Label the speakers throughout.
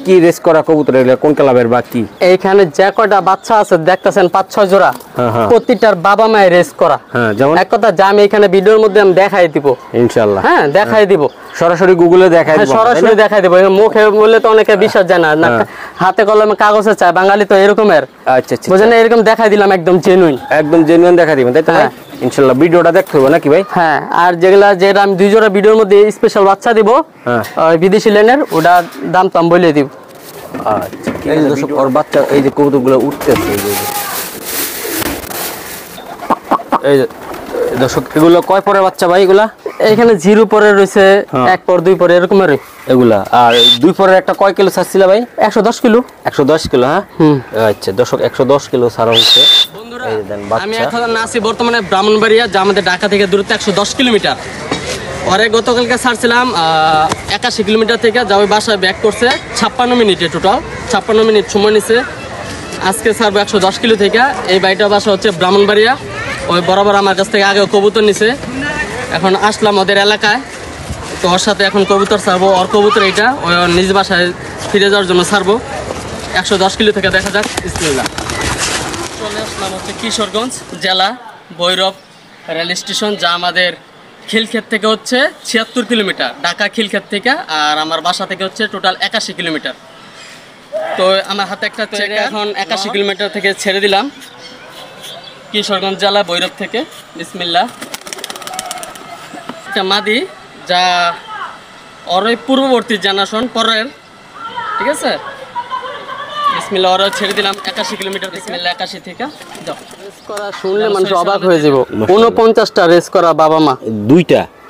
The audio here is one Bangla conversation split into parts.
Speaker 1: কি রেস করা কবুতর এগুলো কোন ক্লাবের বা কি?
Speaker 2: এইখানে যে কয়টা বাচ্চা আছে দেখতেছেন 5-6 জোড়া, প্রতিটার বাবা মায়ের রেস করা।
Speaker 1: হ্যাঁ, যেমন
Speaker 2: এক কথা যা আমি এখানে ভিডিওর মধ্যে আমি দেখাই দিব ইনশাআল্লাহ। হ্যাঁ, দেখাই দিব,
Speaker 1: সরাসরি গুগলে দেখাই দিব,
Speaker 2: সরাসরি দেখাই দিব। মুখে বললে তো অনেকে বিশ্বাস জানে না, হাতে কলমে কাগজে চায়, বাঙালি তো এরকমের।
Speaker 1: আচ্ছা আচ্ছা,
Speaker 2: বুঝেন, এরকম দেখাই দিলাম একদম জেনুইন
Speaker 1: দেখাই দিবেন, তাই তো ভাই? ইনশাআল্লাহ ভিডিওটা দেখতে হবে নাকি ভাই?
Speaker 2: হ্যাঁ, আর যেটা আমি 2 জোড়া ভিডিওর মধ্যে স্পেশাল বাচ্চা দিব, ওই বিদেশি লেনের, ওটা দাম তো আমি বলে দিব।
Speaker 1: আচ্ছা, এই যে দর্শক ওর বাচ্চা, এই যে কবুতরগুলো উঠতেছে, এই যে দর্শক এগুলো কয় পরের বাচ্চা ভাই এগুলা?
Speaker 2: এখানে 0 পরে রয়েছে, 1 পর 2 পরে এরকমের
Speaker 1: এগুলা। আর 2 পরের একটা কয় কিলো ছাড়ছিল ভাই?
Speaker 2: 110 কিলো।
Speaker 1: 110 কিলো, হ্যাঁ। আচ্ছা দর্শক 110 কিলো ছাড়া হচ্ছে।
Speaker 2: আমি এখন আছি বর্তমানে ব্রাহ্মণবাড়িয়া, যা আমাদের ঢাকা থেকে দূরত্ব 110 কিলোমিটার। পরে গতকালকে ছাড়ছিলাম 81 কিলোমিটার থেকে, যা ওই বাসায় ব্যাক করছে 56 মিনিটে, টোটাল 56 মিনিট সময় নিছে। আজকে ছাড়বো 110 কিলো থেকে। এই বাড়িটার বাসা হচ্ছে ব্রাহ্মণবাড়িয়া, ওই বরাবর আমার কাছ থেকে আগেও কবুতর নিছে। এখন আসলাম ওদের এলাকায়, তো ওর সাথে এখন কবুতর ছাড়বো। ওর কবুতর এইটা, ওই নিজ বাসায় ফিরে যাওয়ার জন্য ছাড়বো 110 কিলো থেকে। দেখা যাক, বিসমিল্লাহ। চলে আসলাম হচ্ছে কিশোরগঞ্জ জেলা, ভৈরব রেল স্টেশন, যা আমাদের খিলক্ষেত থেকে হচ্ছে 76 কিলোমিটার, ঢাকা খিলক্ষেত থেকে। আর আমার বাসা থেকে হচ্ছে টোটাল 81 কিলোমিটার। তো আমার হাতে একটা এখন 81 কিলোমিটার থেকে ছেড়ে দিলাম, কিশোরগঞ্জ জেলা, ভৈরব থেকে। বিসমিল্লাহ। একটা মাদি, যা ওর পূর্ববর্তী জেনারেশন পরের, ঠিক আছে। বিসমিল্লাহ, ওরা ছেড়ে দিলাম 81 কিলোমিটার। বিসমিল্লাহ, 81 থেকে যাও। রেস করা শুনলে মানুষ অবাক হয়ে যাব। 49টা রেস করা বাবা মা,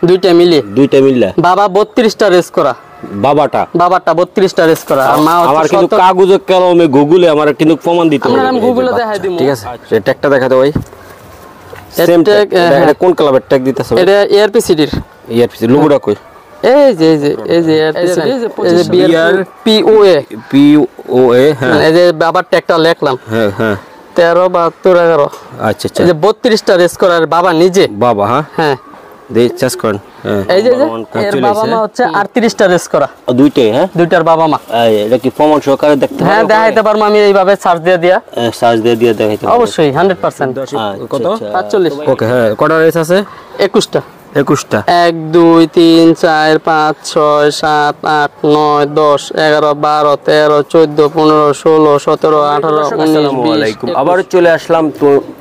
Speaker 2: দুইটা মিলে বাবা 32টা রেস করা। বাবাটা 32টা রেস করা, আর মা
Speaker 1: আমার কিন্তু কাগজে কলমে গুগলে আমার কিন্তু প্রমাণ দিতে হবে।
Speaker 2: আমি গুগলে দেখাই দিমু,
Speaker 1: ঠিক আছে। এটা ট্যাগটা দেখাতে ভাই, সেম ট্যাগ। এটা কোন ক্লাবের ট্যাগ দিতেছে?
Speaker 2: এটা এআরপিসিডি এর।
Speaker 1: এআরপিসি লোগোটা কই?
Speaker 2: এই যে এআরপিসিডি, এই যে বিআরপিওএ, হ্যাঁ, এই যে বাবার ট্যাগটা লিখলাম।
Speaker 1: হ্যাঁ
Speaker 2: 13 72 11।
Speaker 1: আচ্ছা আচ্ছা,
Speaker 2: এই যে 32টা রেস করার বাবা নিজে,
Speaker 1: বাবা। হ্যাঁ দে চেস করেন।
Speaker 2: এই যে এর বাবা মা হচ্ছে 38টা রেস করা,
Speaker 1: দুইটাই। হ্যাঁ,
Speaker 2: দুইটার বাবা মা।
Speaker 1: এটা কি প্রমাণ সহকারে দেখতে পারবো?
Speaker 2: হ্যাঁ, দেখাইতে পারবো আমি এইভাবে সার্চ দিয়ে
Speaker 1: দেখাইতে
Speaker 2: অবশ্যই 100%।
Speaker 1: কত?
Speaker 2: 45।
Speaker 1: ওকে, হ্যাঁ। কটা রেস আছে?
Speaker 2: 21টা।
Speaker 1: 1
Speaker 2: 2 3 4 5 6 7 8 9 10 11 12 13 14 15 16 17 18 19 20।
Speaker 1: আবার চলে আসলাম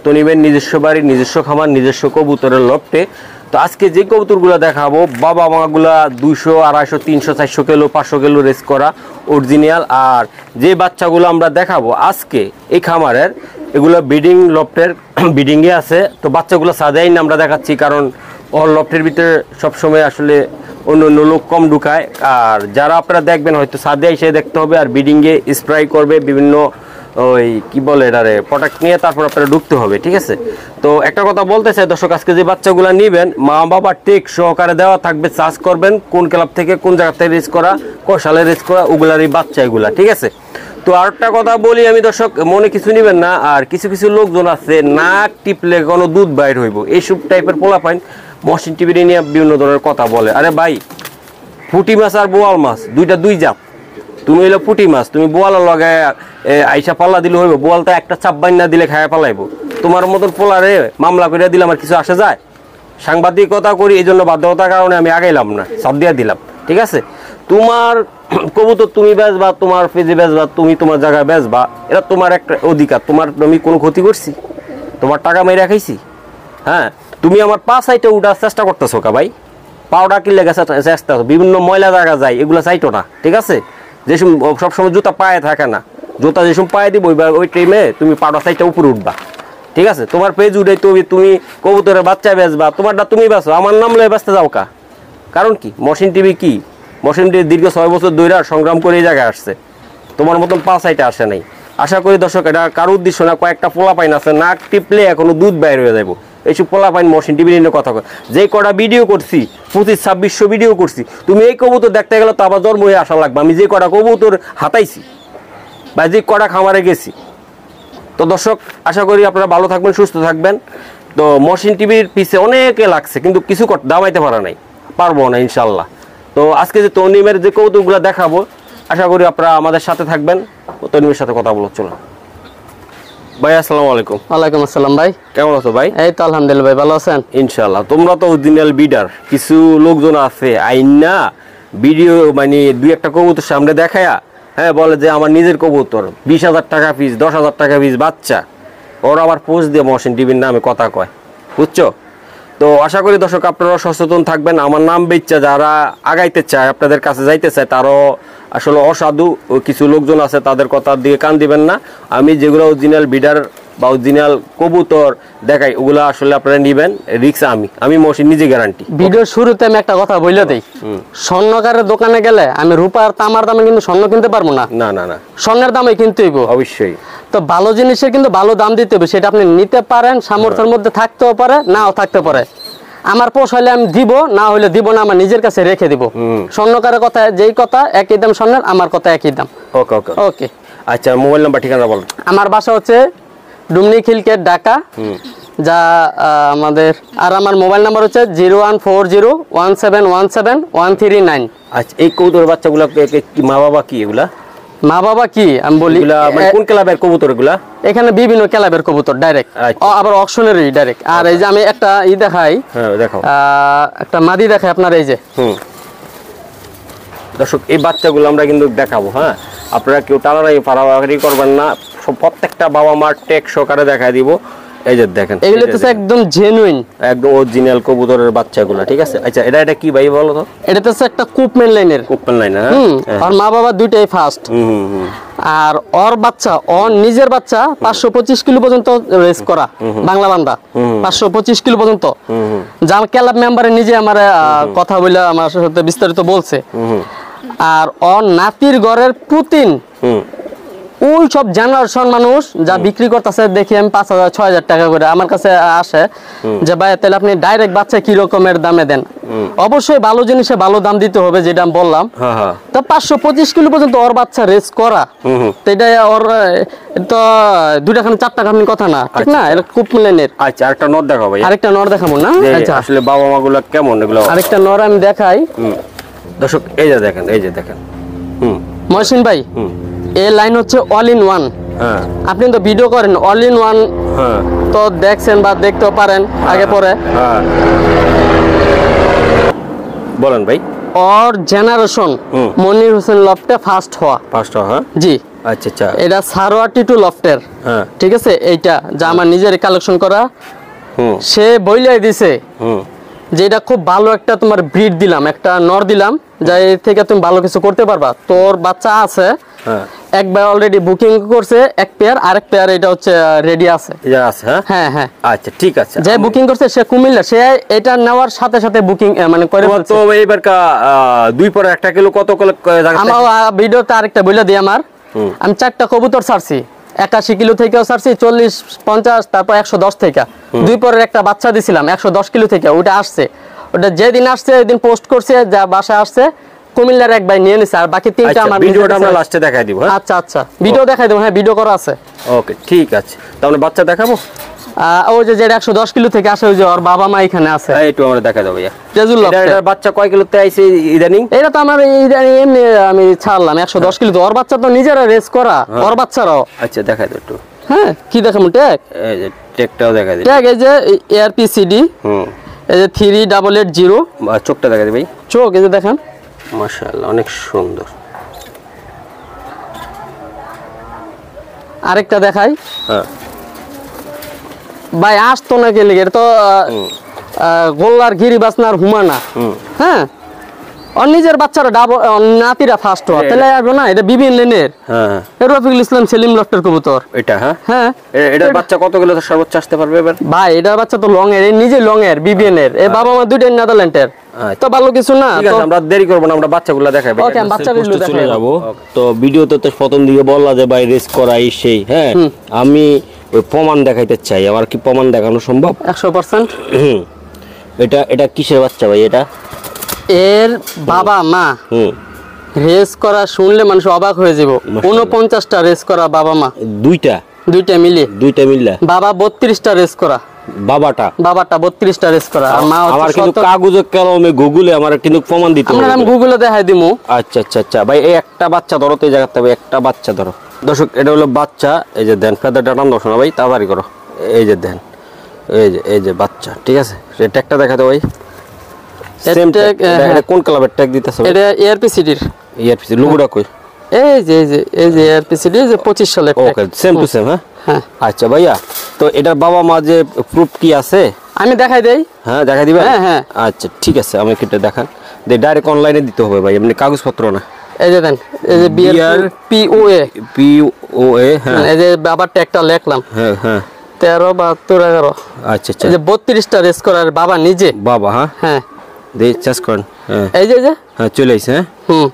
Speaker 1: তনিবের নিজস্ব বাড়ি, নিজস্ব খামার, নিজস্ব কবুতরের লফটে। তো আজকে যে কবুতরগুলো দেখাবো, বাবা মাগুলা 200 250 300 400 কিলো 500 কিলো রেস করা অরিজিনাল। আর যে বাচ্চাগুলো আমরা দেখাবো আজকে এই খামারের, এগুলো ব্রিডিং লফটের ব্রিডিংয়ে আছে। তো বাচ্চাগুলো সাজাই না আমরা দেখাচ্ছি, কারণ ওর লফটের ভিতরে সবসময় আসলে অন্য লোক কম ঢুকায়। আর যারা আপনারা দেখবেন হয়তো সাদে এসে দেখতে হবে, আর ব্রিডিংয়ে স্প্রে করবে বিভিন্ন ওই কি বলে এটারে প্রোডাক্ট নিয়ে, তারপর আপনারা ঢুকতে হবে, ঠিক আছে। তো একটা কথা বলতে চাই দর্শক, আজকে যে বাচ্চাগুলো নেবেন মা বাবা টেক সহকারে দেওয়া থাকবে, চার্জ করবেন কোন ক্লাব থেকে কোন জায়গা থেকে রেস করা, কোন সালে রেস করা, ওগুলারই বাচ্চা এগুলা, ঠিক আছে। তো আর একটা কথা বলি আমি দর্শক, মনে কিছু নেবেন না। আর কিছু লোকজন আছে নাক টিপলে কোনো দুধ বাইর হইব, এইসব টাইপের পোলাপাইন মশিন টিভি নিয়ে বিভিন্ন ধরনের কথা বলে। আরে ভাই, পুঁটি মাছ আর বোয়াল মাছ দুই জাত। তুমি হইলো পুঁটি মাছ, তুমি বোয়ালের লগে আইসা পাল্লা দিলে হইব, বোয়ালটা একটা চাপবাই না দিলে খায়া পালাইবো। তোমার মতন পোলারে মামলা করে দিলে আমার কিছু আসে যায়? সাংবাদিকতা করি, এই জন্য বাধ্যতার কারণে আমি আগাইলাম না, সব দিয়ে দিলাম, ঠিক আছে। তোমার কবুতর তুমি বেচবা, তোমার পেজে বেচবা, তুমি তোমার জায়গায় বেচবা, এটা তোমার একটা অধিকার। তোমার আমি কোনো ক্ষতি করছি? তোমার টাকা মেরে খাইছি? হ্যাঁ, তুমি আমার পা সাইটে উঠার চেষ্টা করতেছো কা ভাই? পাউডা কিনলে গেছে চেষ্টা, বিভিন্ন ময়লা জায়গা যায়, এগুলো চাইতো না, ঠিক আছে। যে সবসময় জুতা পায়ে থাকে না, জুতা যে সময় পায়ে দিব ওই টাইমে তুমি পাউডা সাইটে উপরে উঠবা, ঠিক আছে। তোমার পেজ উঠে তুমি কবুতরের বাচ্চা বেচবা, তোমারটা তুমি বেচো, আমার নাম লয়ে বেচতে যাও কা? কারণ কি? মশিন টিভি কি? মশিন টিভি দীর্ঘ 6 বছর ধরে সংগ্রাম করে এই জায়গায় আসছে, তোমার মতন পা সাইটে আসে নাই। আশা করি দর্শক এটা কারো উদ্দেশ্য না, কয়েকটা পোলাপাইন আছে নাক টিপলে এখনো দুধ বাইর হয়ে যাবো, এইসব পোলাপাইন মশিন টিভি নিয়ে কথা কয়। যে কটা ভিডিও করছি 25-2600 ভিডিও করছি, তুমি এই কবুতর দেখতে গেলে তো আবার জন্ম হয়ে আসা লাগবে। আমি যে কটা কবুতর হাতাইছি বা যে কটা খামারে গেছি। তো দর্শক, আশা করি আপনারা ভালো থাকবেন, সুস্থ থাকবেন। তো মশিন টিভির পিছে অনেকে লাগছে, কিন্তু কিছু দামাইতে পারা নাই, পারবো না ইনশাল্লাহ। তো আজকে যে তনিমের যে কবুতরগুলো দেখাবো, আশা করি আপনারা আমাদের সাথে থাকবেন। তনিমের সাথে কথা বলতে চলুন। ভাই আসসালামু আলাইকুম।
Speaker 2: ওয়ালাইকুম আসসালাম ভাই,
Speaker 1: কেমন আছো ভাই?
Speaker 2: এই তো আলহামদুলিল্লাহ ভাই, ভালো আছেন?
Speaker 1: ইনশাআল্লাহ। তোমরা তো অরিজিনাল বিডার, কিছু লোকজন আছে আইনা ভিডিও মানে দুই একটা কবুতর সামনে দেখায়া হ্যাঁ বলে যে আমার নিজের কবুতর 20,000 টাকা পিস, 10,000 টাকা পিস বাচ্চা, ওরা আবার পোস্ট দিয়ে মহসিন টিভির নামে কথা কয়, বুঝছো? তো আশা করি দর্শক আপনারা সচেতন থাকবেন। আমার নাম বেচ্চা যারা আগাইতে চায়, আপনাদের কাছে যাইতে চায়, তারও আসলে অসাধু কিছু লোকজন আছে, তাদের কথার দিকে কান দিবেন না। আমি যেগুলো অরিজিনাল বিডার বা অরিজিনাল কবুতর দেখাই ওগুলো আসলে আপনারা নিবেন, রিক্স আমি মহসিন নিজে গ্যারান্টি।
Speaker 2: ভিডিওর শুরুতে আমি একটা কথা বলে দেই, স্বর্ণকারের দোকানে গেলে আমি রূপার তামার দামে কিন্তু স্বর্ণ কিনতে পারবো না।
Speaker 1: না না না,
Speaker 2: স্বর্ণের দামে কিনতে হইব
Speaker 1: অবশ্যই।
Speaker 2: তো ভালো জিনিসের কিন্তু ভালো দাম দিতে হবে, সেটা আপনি নিতে পারেন, সামর্থ্যের মধ্যে থাকতেও পারে, নাও থাকতে পারে। আমার পোষাইলে আমি দিব, না হইলে দিব না, আমার নিজের কাছে রেখে দিব। স্বর্ণকারের কথা যেই কথা একই দাম স্বর্ণের, আমার কথা একই দাম।
Speaker 1: ওকে ওকে
Speaker 2: ওকে।
Speaker 1: আচ্ছা, মোবাইল নাম্বার ঠিকানা বলুন।
Speaker 2: আমার বাসা হচ্ছে ডুমনি খিলকেট, ঢাকা, যা আমাদের। আর আমার মোবাইল নাম্বার হচ্ছে 01401717139।
Speaker 1: আচ্ছা, এই কবুতর বাচ্চাগুলো মা বাবা কি এগুলা?
Speaker 2: মা বাবা কি আমি বলি,
Speaker 1: মানে কোন ক্লাবের কবুতর এগুলা?
Speaker 2: এখানে বিভিন্ন ক্লাবের কবুতর ডাইরেক্ট, আবার অকশনেরই ডাইরেক্ট। আর এই যে আমি একটা দেখাই,
Speaker 1: হ্যাঁ দেখাও,
Speaker 2: একটা মাদি দেখাই আপনার, এই যে
Speaker 1: দর্শক এই বাচ্চাগুলো আমরা কিন্তু দেখাবো। হ্যাঁ, আপনারা কেউ টানারাই পারাবাড়ি করবেন না, প্রত্যেকটা বাবা মার টেক সহকারে দেখাই দিব। এই যে দেখেন,
Speaker 2: এগুলো তো একদম জেনুইন,
Speaker 1: একদম অরিজিনাল কবুতরের বাচ্চাগুলো, ঠিক আছে? আচ্ছা, এটা কি ভাই বলো তো?
Speaker 2: এটা তো একটা কুপম্যান লাইনের,
Speaker 1: কুপম্যান লাইন।
Speaker 2: আর মা বাবা দুইটাই ফার্স্ট। আর ওর বাচ্চা, ওর নিজের বাচ্চা 525 কিলো পর্যন্ত রেস করা, বাংলা বান্দা 525 কিলো পর্যন্ত। যার ক্লাব মেম্বারে নিজে আমার কথা বলে আমার সাথে বিস্তারিত বলছে। আর ওর নাতির ঘরের পুতিন ওই সব জেনারেশন মানুষ যা বিক্রি করতেছে দেখি আমি 5,000-6,000 টাকা করে আমার কাছে আসে, যে ভাই তাহলে আপনি ডাইরেক্ট বাচ্চা কি রকমের দামে দেন? অবশ্যই ভালো জিনিসে ভালো দাম দিতে হবে, যেটা আমি বললাম। তো 525 কিলো পর্যন্ত ওর বাচ্চা রেস করা, তো এটা ওর তো 2টা খান 4টা খান কথা না, ঠিক না? এটা খুব মিলেনের।
Speaker 1: আচ্ছা, আরেকটা নর দেখাও ভাই।
Speaker 2: আরেকটা নর দেখাবো না? আচ্ছা,
Speaker 1: আসলে বাবা মা গুলো কেমন এগুলো?
Speaker 2: আরেকটা নর আমি দেখাই।
Speaker 1: দর্শক এই যে দেখেন, এই যে দেখেন।
Speaker 2: মহসিন ভাই, এই লাইন হচ্ছে অল ইন ওয়ান। আপনি তো ভিডিও করেন, অল ইন ওয়ান তো দেখছেন বা দেখতেও পারেন আগে পরে।
Speaker 1: বলেন ভাই।
Speaker 2: ওর জেনারেশন মনির হোসেন লফটে ফার্স্ট হওয়া। জি।
Speaker 1: আচ্ছা আচ্ছা,
Speaker 2: এটা সারোয়াটি টু লফটের, ঠিক আছে? এইটা যা আমার নিজের কালেকশন করা, সে বইলাই দিছে যে এটা খুব ভালো একটা তোমার ব্রিড দিলাম, একটা নর দিলাম, যাই থেকে তুমি ভালো কিছু করতে পারবা। তোর বাচ্চা আছে, একবার অলরেডি বুকিং করছে এক পেয়ার, আরেক পেয়ার এটা হচ্ছে রেডি আছে। হ্যাঁ হ্যাঁ,
Speaker 1: আচ্ছা ঠিক আছে।
Speaker 2: যে বুকিং করছে সে কুমিল্লা, সে এটা নেওয়ার সাথে সাথে বুকিং মানে করে ফেলছে।
Speaker 1: তো এইবার দুই পরে 1 কিলো কত করে?
Speaker 2: আমার ভিডিওতে আরেকটা বলে দিই, আমি 4টা কবুতর ছাড়ছি, 81 কিলো থেকেও ছাড়ছি, 40, 50, তারপর 110 থেকে। দুই পরের একটা বাচ্চা দিছিলাম 110 কিলো থেকে, ওটা আসছে। ওটা যেদিন আসছে ওই দিন পোস্ট করছে, যা বাসায় আসছে কুমিল্লার এক ভাই নিয়ে নিছে, আর বাকি 3টা আমার
Speaker 1: ভিডিওটা আমরা লাস্টে দেখাই দিব।
Speaker 2: আচ্ছা আচ্ছা, ভিডিও দেখাই দেব। হ্যাঁ, ভিডিও করা আছে।
Speaker 1: ওকে ঠিক আছে, তাহলে বাচ্চা দেখাবো।
Speaker 2: ওই যে যেটা 110 কিলো থেকে আসে, ওই যে ওর বাবা মা এখানে আছে,
Speaker 1: একটু আমরা দেখা দাও ভাইয়া।
Speaker 2: এটার
Speaker 1: বাচ্চা কয় কিলোতে আইছে ইদানিং?
Speaker 2: এটা তো আমার ইদানিং এমনি আমি ছাড়লাম 110 কিলো। ওর বাচ্চা তো নিজেরা রেস করা, ওর বাচ্চারাও।
Speaker 1: আচ্ছা দেখাই দাও একটু।
Speaker 2: হ্যাঁ, কি দেখাবো? ট্যাগ,
Speaker 1: এই যে ট্যাগটাও দেখাই দিই।
Speaker 2: ট্যাগ এই যে ARPCD, এই যে 3880।
Speaker 1: চোখটা দেখাই দিই ভাই।
Speaker 2: চোখ এই যে দেখেন,
Speaker 1: মাশাআল্লাহ অনেক সুন্দর।
Speaker 2: আরেকটা দেখাই।
Speaker 1: হ্যাঁ
Speaker 2: ভাই, আসতো না কে লেগে, তো গোল্লার গিরিবাসনার হুমানা। হ্যাঁ, ওর নিজের বাচ্চারা নাতিরা ফার্স্ট হওয়া, তাহলে আসবো না? এটা বিবিএন লেনের রফিকুল ইসলাম সেলিম লফটের কবুতর এটা। হ্যাঁ,
Speaker 1: এটার বাচ্চা কত কিলো সর্বোচ্চ আসতে পারবে এবার?
Speaker 2: ভাই, এটার বাচ্চা তো লং এর, নিজে লং এর, বিবিএন এর। এর বাবা মা দুইটাই নেদারল্যান্ডের, তো ভালো কিছু না।
Speaker 1: ঠিক আছে, আমরা দেরি করব না, আমরা বাচ্চাগুলো দেখাই।
Speaker 2: ওকে, আমি বাচ্চাগুলো দেখাই
Speaker 1: যাব। তো ভিডিওতে তো প্রথম দিকে বললা যে ভাই রেস করাই সেই। হ্যাঁ, আমি ওই প্রমাণ দেখাইতে চাই। আমার কি প্রমাণ দেখানো সম্ভব?
Speaker 2: 100%।
Speaker 1: এটা কিসের বাচ্চা ভাই? এটা
Speaker 2: এর বাবা মা রেস করা শুনলে মানুষ অবাক হয়ে যাব। 49টা রেস করা বাবা মা, দুইটা মিলে।
Speaker 1: বাবা
Speaker 2: 32টা রেস করা।
Speaker 1: বাবাটা
Speaker 2: 32টা রেস করা আর মা
Speaker 1: আমার
Speaker 2: হচ্ছে
Speaker 1: কিন্তু কাগজে কলমে গুগলে আমার কিন্তু প্রমাণ দিতে হবে
Speaker 2: আমি গুগলে দেখাই দিমু
Speaker 1: আচ্ছা আচ্ছা আচ্ছা ভাই এই একটা বাচ্চা ধরো তো এই জায়গাতে ভাই একটা বাচ্চা ধরো দর্শক এটা হলো বাচ্চা এই যে দেন ফেদারটা টান দর্শন ভাই তাড়াতাড়ি করো এই যে দেন এই যে বাচ্চা ঠিক আছে এটা একটা দেখাতে ভাই সেম ট্যাগ এটা কোন ক্লাবের ট্যাগ দিতেছে
Speaker 2: এটা এআরপিসিডি
Speaker 1: লোগোটা কই
Speaker 2: এই যে এআরপিসিডি যে 25 সালে
Speaker 1: ওকে সেম টু সেম হ্যাঁ আচ্ছা ভাইয়া তো এটার বাবা মা যে প্রুফ কি আছে
Speaker 2: আমি দেখাই দেই
Speaker 1: হ্যাঁ দেখাই দিবেন
Speaker 2: হ্যাঁ
Speaker 1: আচ্ছা ঠিক আছে আমি কিটা দেখান দে ডাইরেক্ট অনলাইনে দিতে হবে ভাই এমনি কাগজপত্র না
Speaker 2: এই যে দেন এই যে বিআর
Speaker 1: পিওএ হ্যাঁ
Speaker 2: এই যে বাবার ট্যাগটা লিখলাম
Speaker 1: হ্যাঁ
Speaker 2: 13 72 11
Speaker 1: আচ্ছা আচ্ছা
Speaker 2: এই যে 32টা রেস করার বাবা নিজে
Speaker 1: বাবা
Speaker 2: হ্যাঁ
Speaker 1: দে চেস করেন হ্যাঁ
Speaker 2: এই যে
Speaker 1: হ্যাঁ চলে আইছে হ্যাঁ হুম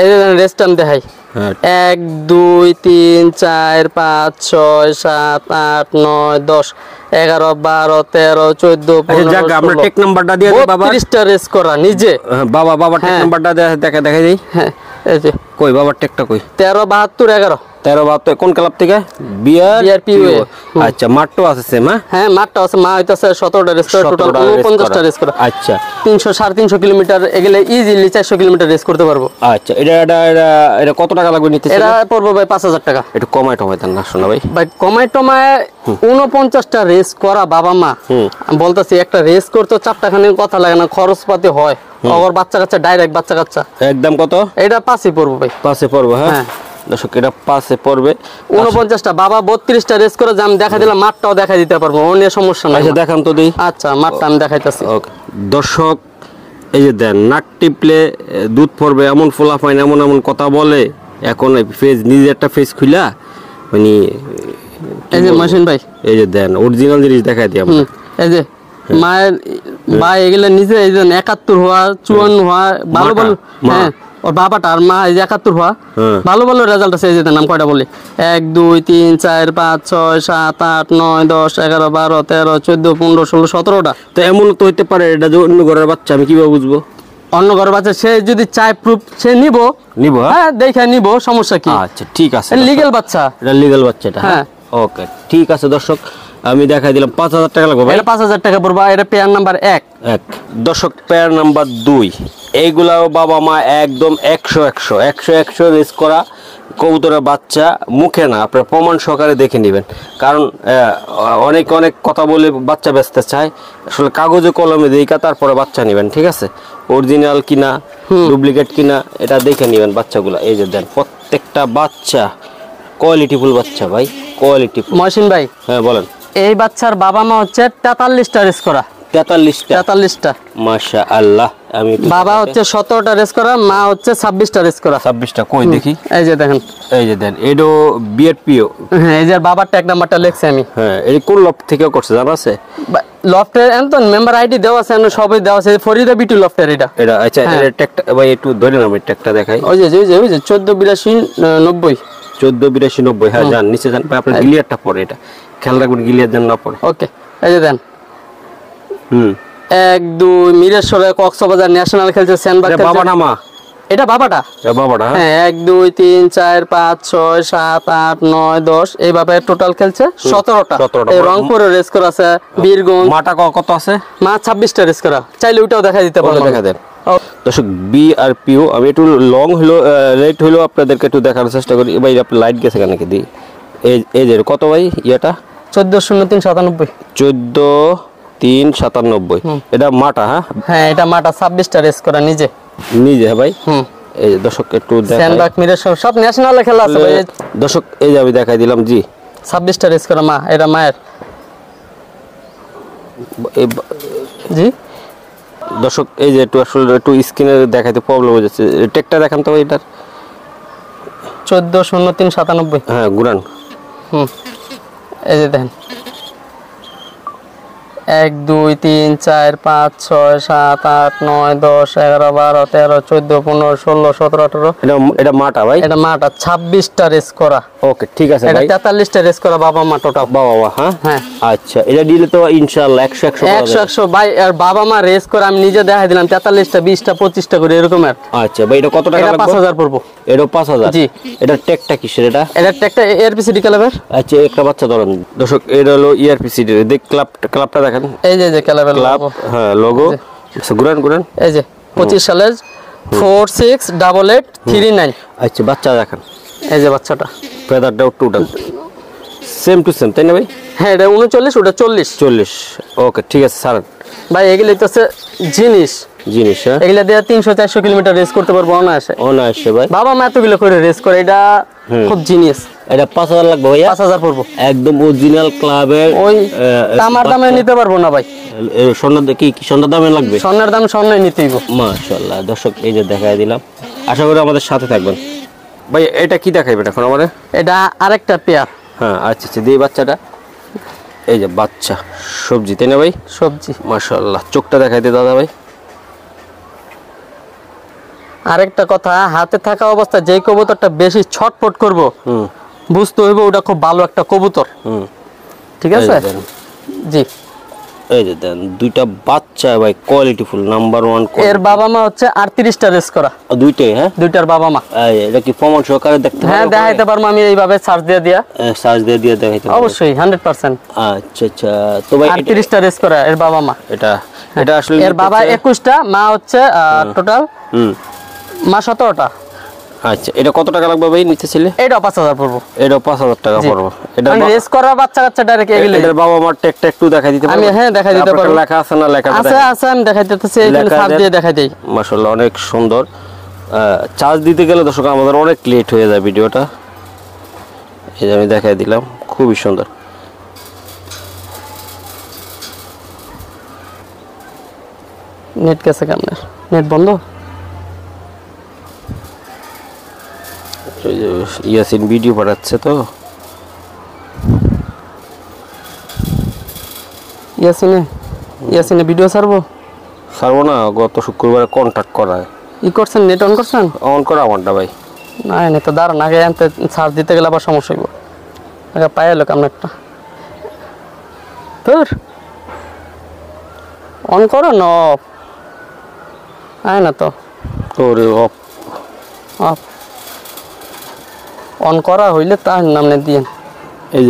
Speaker 2: এই যে রেস্ট আমি দেখাই
Speaker 1: হ্যাঁ
Speaker 2: 1 2 3 4 5 6 7 8 9 10 11 12 13 14 15
Speaker 1: জায়গা আমরা টেক নাম্বারটা দিয়ে দেব বাবা
Speaker 2: 32টা রেস করা নিজে
Speaker 1: বাবা টেক নাম্বারটা দেখাই দেই
Speaker 2: হ্যাঁ এই যে
Speaker 1: কই বাবার টেকটা কই
Speaker 2: 13 72 11
Speaker 1: 13 কোন ক্লাব থেকে
Speaker 2: বিআরপিওএ
Speaker 1: আচ্ছা মাঠটো আছে সেম
Speaker 2: হ্যাঁ মাঠটা আছে মা হইতাছে 17টা রেস করে টোটাল 49টা রেস করে
Speaker 1: আচ্ছা
Speaker 2: 300 350 কিলোমিটার এগুলা ইজিলি 400 কিলোমিটার রেস করতে পারবো
Speaker 1: আচ্ছা এটা কত টাকা লাগবে নিতে
Speaker 2: এটা পড়বে ভাই 5000 টাকা
Speaker 1: একটু কমায় দেন না শোনা ভাই
Speaker 2: কমায় 49টা রেস করা বাবা মা আমি বলতাছি একটা রেস করতে 4টা খানে কথা লাগে না খরচপাতি হয় অগর বাচ্চা কাচ্চা ডাইরেক্ট বাচ্চা কাচ্চা
Speaker 1: একদম কত
Speaker 2: এটা 5 পড়বে ভাই
Speaker 1: 5 পড়বে হ্যাঁ দর্শক এটা 5 পড়বে
Speaker 2: 49টা বাবা 32টা রেস করে আমি দেখা দিলাম মাঠটাও দেখা দিতে পারবো ও নিয়ে সমস্যা নাই
Speaker 1: আচ্ছা দেখান তো দেই
Speaker 2: আচ্ছা মাঠটা আমি দেখাইতাছি
Speaker 1: ওকে দর্শক এই যে দেন নাক টিপলে দুধ পড়বে এমন ফোলা পায় এমন কথা বলে এখন ফেস নিজে একটা ফেস খুলা মানে
Speaker 2: এই যে মাসিন ভাই
Speaker 1: এই যে দেন অরিজিনাল জিনিস দেখাই দিই আমরা
Speaker 2: এই যে মায়ের ভাই এগুলা নিজে এই যে 71 হওয়া 54 হওয়া ভালো ভালো হ্যাঁ ওর বাবাটা আর মা এই যে 71 হওয়া ভালো ভালো রেজাল্ট আছে এই যে নাম কয়টা বলি 1 2 3 4 5 6 7 8 9 10 11 12 13 14 15 16 17টা
Speaker 1: তো এমন তো হইতে পারে এটা যে অন্য ঘরের বাচ্চা আমি কিভাবে বুঝবো
Speaker 2: অন্য ঘরের বাচ্চা সে যদি চায় প্রুফ সে নিব হ্যাঁ দেখে নিব সমস্যা কি
Speaker 1: আচ্ছা ঠিক আছে
Speaker 2: লিগ্যাল বাচ্চা
Speaker 1: এটা লিগ্যাল বাচ্চা এটা হ্যাঁ ওকে ঠিক আছে দর্শক আমি দেখাই দিলাম 5000 টাকা লাগবে
Speaker 2: এটা 5000 টাকা পড়বে এটা পেয়ার নাম্বার 1
Speaker 1: দর্শক পেয়ার নাম্বার 2 এইগুলাও বাবা মা একদম 100 রেস করা কবুতরের বাচ্চা মুখে না আপনারা প্রমাণ সহকারে দেখে নেবেন কারণ অনেক কথা বলে বাচ্চা বেচতে চায় আসলে কাগজে কলমে দেখা তারপরে বাচ্চা নেবেন ঠিক আছে অরিজিনাল কিনা ডুপ্লিকেট কিনা এটা দেখে নেবেন বাচ্চাগুলো এই যে দেন প্রত্যেকটা বাচ্চা কোয়ালিটিফুল বাচ্চা ভাই কোয়ালিটিফুল
Speaker 2: মহসিন ভাই
Speaker 1: হ্যাঁ বলেন
Speaker 2: এই বাচ্চার বাবা মা হচ্ছে 43টা রেস করা 43টা
Speaker 1: মাশাআল্লাহ আমি
Speaker 2: বাবা হচ্ছে 17টা রেস করা মা হচ্ছে 26টা রেস করা
Speaker 1: 26টা কই দেখি
Speaker 2: এই যে দেখেন
Speaker 1: এই যে দেন এডো বিআরপিও
Speaker 2: হ্যাঁ এই যে বাবার ট্যাগ নাম্বারটা লিখছি আমি
Speaker 1: হ্যাঁ এই কোন লফট থেকে করছে জানা আছে
Speaker 2: লফটের এনতন মেম্বার আইডি দেওয়া আছে সবই দেওয়া আছে ফরিদা বিটু লফটের এটা
Speaker 1: আচ্ছা এর ট্যাগটা ভাই একটু ধরে নাও এই ট্যাগটা দেখাই
Speaker 2: ওই যে 1482 90
Speaker 1: 1482 হ্যাঁ জান নিচে জান আপনার গিলিয়ারটা পড়ে এটা খেয়াল রাখবেন গিলিয়ার যেন না পড়ে
Speaker 2: ওকে এই যে দেন 1 2 মিরেশ্বরে কক্সবাজার ন্যাশনাল খেলছে সেনবাগ
Speaker 1: বাবা না মা
Speaker 2: এটা বাবাটা হ্যাঁ 1 2 3 4 5 6 7 8 9 10 এই বাবা টোটাল খেলছে 17টা এই রংপুরে রেস করা আছে বীরগঞ্জ
Speaker 1: মাটা কত আছে
Speaker 2: মা 26টা রেস করা চাইলে ওইটাও দেখা দিতে পারবো
Speaker 1: দেখা দেন দর্শক বিআরপিও আমি একটু লং হলো রেট হলো আপনাদেরকে একটু দেখানোর চেষ্টা করি ভাই আপনি লাইট গেছে কেন কি দি এই যে কত ভাই এটা
Speaker 2: 140397
Speaker 1: 14397 এটা মাটা
Speaker 2: হ্যাঁ এটা মাটা 26টা রেস করা নিজে
Speaker 1: ভাই এই দর্শক একটু দেখাই
Speaker 2: সেনবাগ মিরেশ্বর সব ন্যাশনালে খেলা আছে ভাই
Speaker 1: দর্শক এই যে আমি দেখাই দিলাম জি
Speaker 2: 26টা রেস করা মা এটা মায়ের জি
Speaker 1: দর্শক এই যে একটু স্ক্রিনে দেখাইতে প্রবলেম হয়ে যাচ্ছে টেকটা দেখান তো এটার
Speaker 2: 140397
Speaker 1: হ্যাঁ গুরান
Speaker 2: এই যে দেখেন 1 2 3 4 5 6 7 8 9 10 11 12 13 14 15 16 17 18
Speaker 1: এটা মাটা ভাই
Speaker 2: এটা মাটা 26টা রেস করা
Speaker 1: ওকে ঠিক আছে ভাই
Speaker 2: এটা 43টা রেস করা বাবা মা টোটাল
Speaker 1: বাবা হ্যাঁ আচ্ছা এটা দিলে তো ইনশাআল্লাহ 100
Speaker 2: ভাই আর বাবা মা রেস করে আমি নিজে দেখাই দিলাম 43টা 20টা 25টা করে এরকম আর
Speaker 1: আচ্ছা ভাই এটা কত টাকা লাগবে
Speaker 2: 5000 পড়বো
Speaker 1: এরও 5000।
Speaker 2: জি।
Speaker 1: এটা ট্যাগটা কিসের এটা?
Speaker 2: এটা একটা এআরপিসিডি ক্লাবের।
Speaker 1: আচ্ছা একটা বাচ্চা ধরেন দর্শক, এটা হলো ইআরপিসিডি। দেখ ক্লাবটা দেখেন,
Speaker 2: এই যে ক্লাবের
Speaker 1: ক্লাব, হ্যাঁ লোগো। ঘুরান।
Speaker 2: এই যে 25 সালের 468839।
Speaker 1: আচ্ছা বাচ্চা দেখেন,
Speaker 2: এই যে বাচ্চাটা,
Speaker 1: ফেদারটাও টোটাল সেম টু সেম, তাই না ভাই?
Speaker 2: হ্যাঁ এটা 39, ওটা 40।
Speaker 1: ওকে ঠিক আছে স্যার।
Speaker 2: ভাই এগুলো তো হচ্ছে জিনিস,
Speaker 1: হ্যাঁ
Speaker 2: এগুলা দিয়ে 300-400 কিলোমিটার রেস করতে পারবো অনায়াসে।
Speaker 1: অনায়াসে ভাই।
Speaker 2: বাবা মা এতগুলো করে রেস করে, এটা খুব জিনিয়াস।
Speaker 1: এটা 5000 লাগবে ভাইয়া?
Speaker 2: 5000 পড়বো।
Speaker 1: একদম অরিজিনাল ক্লাবের।
Speaker 2: ওই তামার দামে নিতে পারবো না ভাই,
Speaker 1: স্বর্ণের কি স্বর্ণের দামে লাগবে?
Speaker 2: স্বর্ণের দাম স্বর্ণই নিতেই।
Speaker 1: মাশাআল্লাহ দর্শক, এই যে দেখাই দিলাম, আশা করি আমাদের সাথে থাকবেন। ভাই এটা কি দেখাইবেন এখন আমারে?
Speaker 2: এটা আরেকটা পেয়ার।
Speaker 1: হ্যাঁ আচ্ছা দিয়ে বাচ্চাটা, এই যে বাচ্চা সবজি, তাই না ভাই?
Speaker 2: সবজি।
Speaker 1: মাশাআল্লাহ, চোখটা দেখাই দে দাদা ভাই।
Speaker 2: আরেকটা কথা, হাতে থাকা অবস্থায় যে কবুতরটা বেশি ছটফট করবো বুঝতে হইব ওটা খুব ভালো একটা কবুতর। ঠিক আছে জি।
Speaker 1: এই যে দেন দুইটা বাচ্চা ভাই, কোয়ালিটিফুল, নাম্বার 1।
Speaker 2: এর বাবা মা হচ্ছে 38টা রেস করা।
Speaker 1: দুইটাই? হ্যাঁ
Speaker 2: দুইটার বাবা মা।
Speaker 1: এটা কি প্রমাণ সহকারে দেখতে পারবো?
Speaker 2: হ্যাঁ দেখাইতে পারবো আমি, এইভাবে সার্চ দিয়ে
Speaker 1: সার্চ দিয়ে দেখাইতে পারবো
Speaker 2: অবশ্যই 100%।
Speaker 1: আচ্ছা তো ভাই
Speaker 2: 38টা রেস করা এর বাবা মা।
Speaker 1: এটা আসলে
Speaker 2: এর বাবা 21টা, মা হচ্ছে টোটাল মা 17টা।
Speaker 1: আচ্ছা এটা কত টাকা লাগবে ভাই নিতে ছিলে?
Speaker 2: এটা 5000 পড়বো।
Speaker 1: এটা 5000 টাকা পড়বে। এটা
Speaker 2: রেস করা বাচ্চা ডাইরেক্ট এগুলো।
Speaker 1: এর বাবা মার ট্যাগটা একটু দেখাই দিতে পারবেন?
Speaker 2: আমি হ্যাঁ দেখাই দিতে পারবো।
Speaker 1: লেখা আছে না? লেখা
Speaker 2: আছে আমি দেখাই দিতেছি, এখানে সার্চ দিয়ে দেখাই দেই।
Speaker 1: মাশাআল্লাহ অনেক সুন্দর। চার্জ দিতে গেলে দর্শক আমাদের অনেক লেট হয়ে যায় ভিডিওটা। এই যে আমি দেখাই দিলাম, খুবই সুন্দর।
Speaker 2: নেট গেছে কেমন? নেট বন্ধ।
Speaker 1: ইয়াসিন ভিডিও পাঠাচ্ছে তো।
Speaker 2: ইয়াসিনে ভিডিও ছাড়বো
Speaker 1: না, গত শুক্রবারে কন্টাক্ট করায়।
Speaker 2: করছেন? নেট অন করছেন?
Speaker 1: অন করা আমারটা ভাই।
Speaker 2: না এনে তো দাঁড়ান, আগে আনতে ছাড় দিতে গেলে আবার সমস্যা হইব। আগে পাই এলো কেমন একটা। তোর অন করো না, অফ আয় না তো।
Speaker 1: তোর অফ
Speaker 2: অন করা হইলে তার নামে দিয়ে।
Speaker 1: এই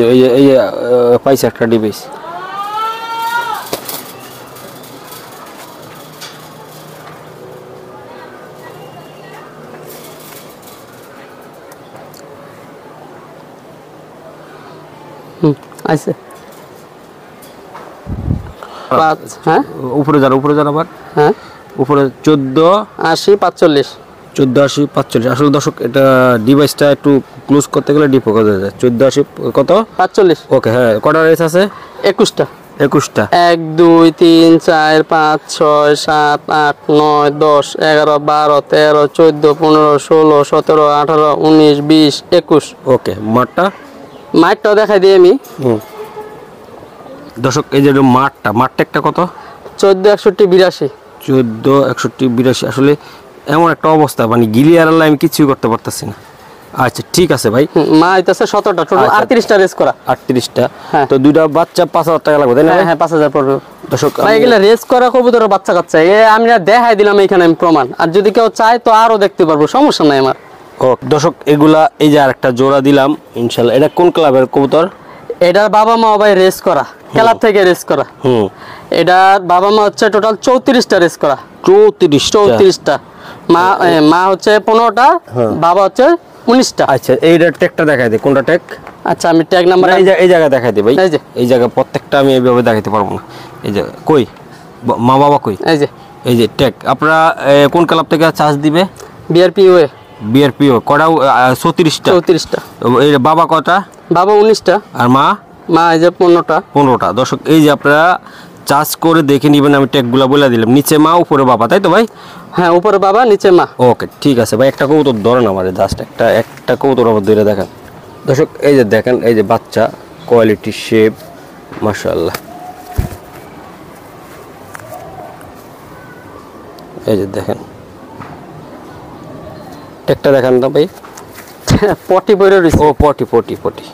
Speaker 1: যে পাইছে একটা ডিভাইস।
Speaker 2: আইছে। হ্যাঁ
Speaker 1: উপরে যান আবার।
Speaker 2: হ্যাঁ
Speaker 1: উপরে 1480 45। আসলে দর্শক এটা ডিভাইসটা একটু ক্লোজ করতে গেলে ডিফোকাস হয়ে যায়। 1480 কত 45। ওকে হ্যাঁ, কটা রেস আছে?
Speaker 2: 21টা।
Speaker 1: 1 2 3 4 5 6 7 8 9 10 11 12 13 14 15 16 17 18 19 20 21। ওকে মাঠটা দেখাই দিই আমি। দর্শক এই যে মাঠটা একটা কত? 14 61 82। আসলে এমন একটা অবস্থা, মানে গিলিয়ার আমি কিছুই করতে পারতেছি না। আচ্ছা ঠিক আছে ভাই। মা আইতাছে 17টা, টোটাল 38টা রেস করা। 38টা তো দুইটা বাচ্চা 5000 টাকা লাগবে তাই না? হ্যাঁ 5000 পড়বে। দর্শক ভাই এগুলা রেস করা কবুতরের বাচ্চা কাচ্চা, আমি দেখাই দিলাম এখানে আমি প্রমাণ। আর যদি কেউ চায় তো আরো দেখতে পারবো, সমস্যা নাই আমার। ও দর্শক এগুলা এই যে আরেকটা জোড়া দিলাম ইনশাআল্লাহ। এটা কোন ক্লাবের কবুতর? এটার বাবা মা ভাই রেস করা, ক্লাব থেকে রেস করা। এটার বাবা মা হচ্ছে টোটাল 34টা রেস করা। 34টা। মা হচ্ছে 15টা, বাবা হচ্ছে 19টা। আচ্ছা এইটা ট্যাগটা দেখাই দে, কোনটা ট্যাগ? আচ্ছা আমি ট্যাগ নাম্বার এই জায়গায় দেখাই দে ভাই। এই জায়গা প্রত্যেকটা আমি এইভাবে দেখাইতে পারবো না। এই যে কই মা বাবা কই? এই যে ট্যাগ। আপনারা কোন ক্লাব থেকে চার্জ দিবে? বিআরপিও কটা? 34টা। এই বাবা কটা? বাবা 19টা। আর মা এই যে 15টা। দর্শক এই যে আপনারা চার্জ করে দেখে নিবেন। আমি ট্যাগগুলো বলে দিলাম, নিচে মা উপরে বাবা, তাই তো ভাই? হ্যাঁ উপরে বাবা নিচে মা। ওকে ঠিক আছে ভাই। একটা কবুতর ধরেন আমার, জাস্ট একটা কবুতর আমার ধরে দেখেন। দর্শক এই যে দেখেন, এই যে বাচ্চা, কোয়ালিটি, শেপ, মাশাআল্লাহ। এই যে দেখেন ট্যাগটা দেখেন না ভাই। পটি পরে রইছে। ও পটি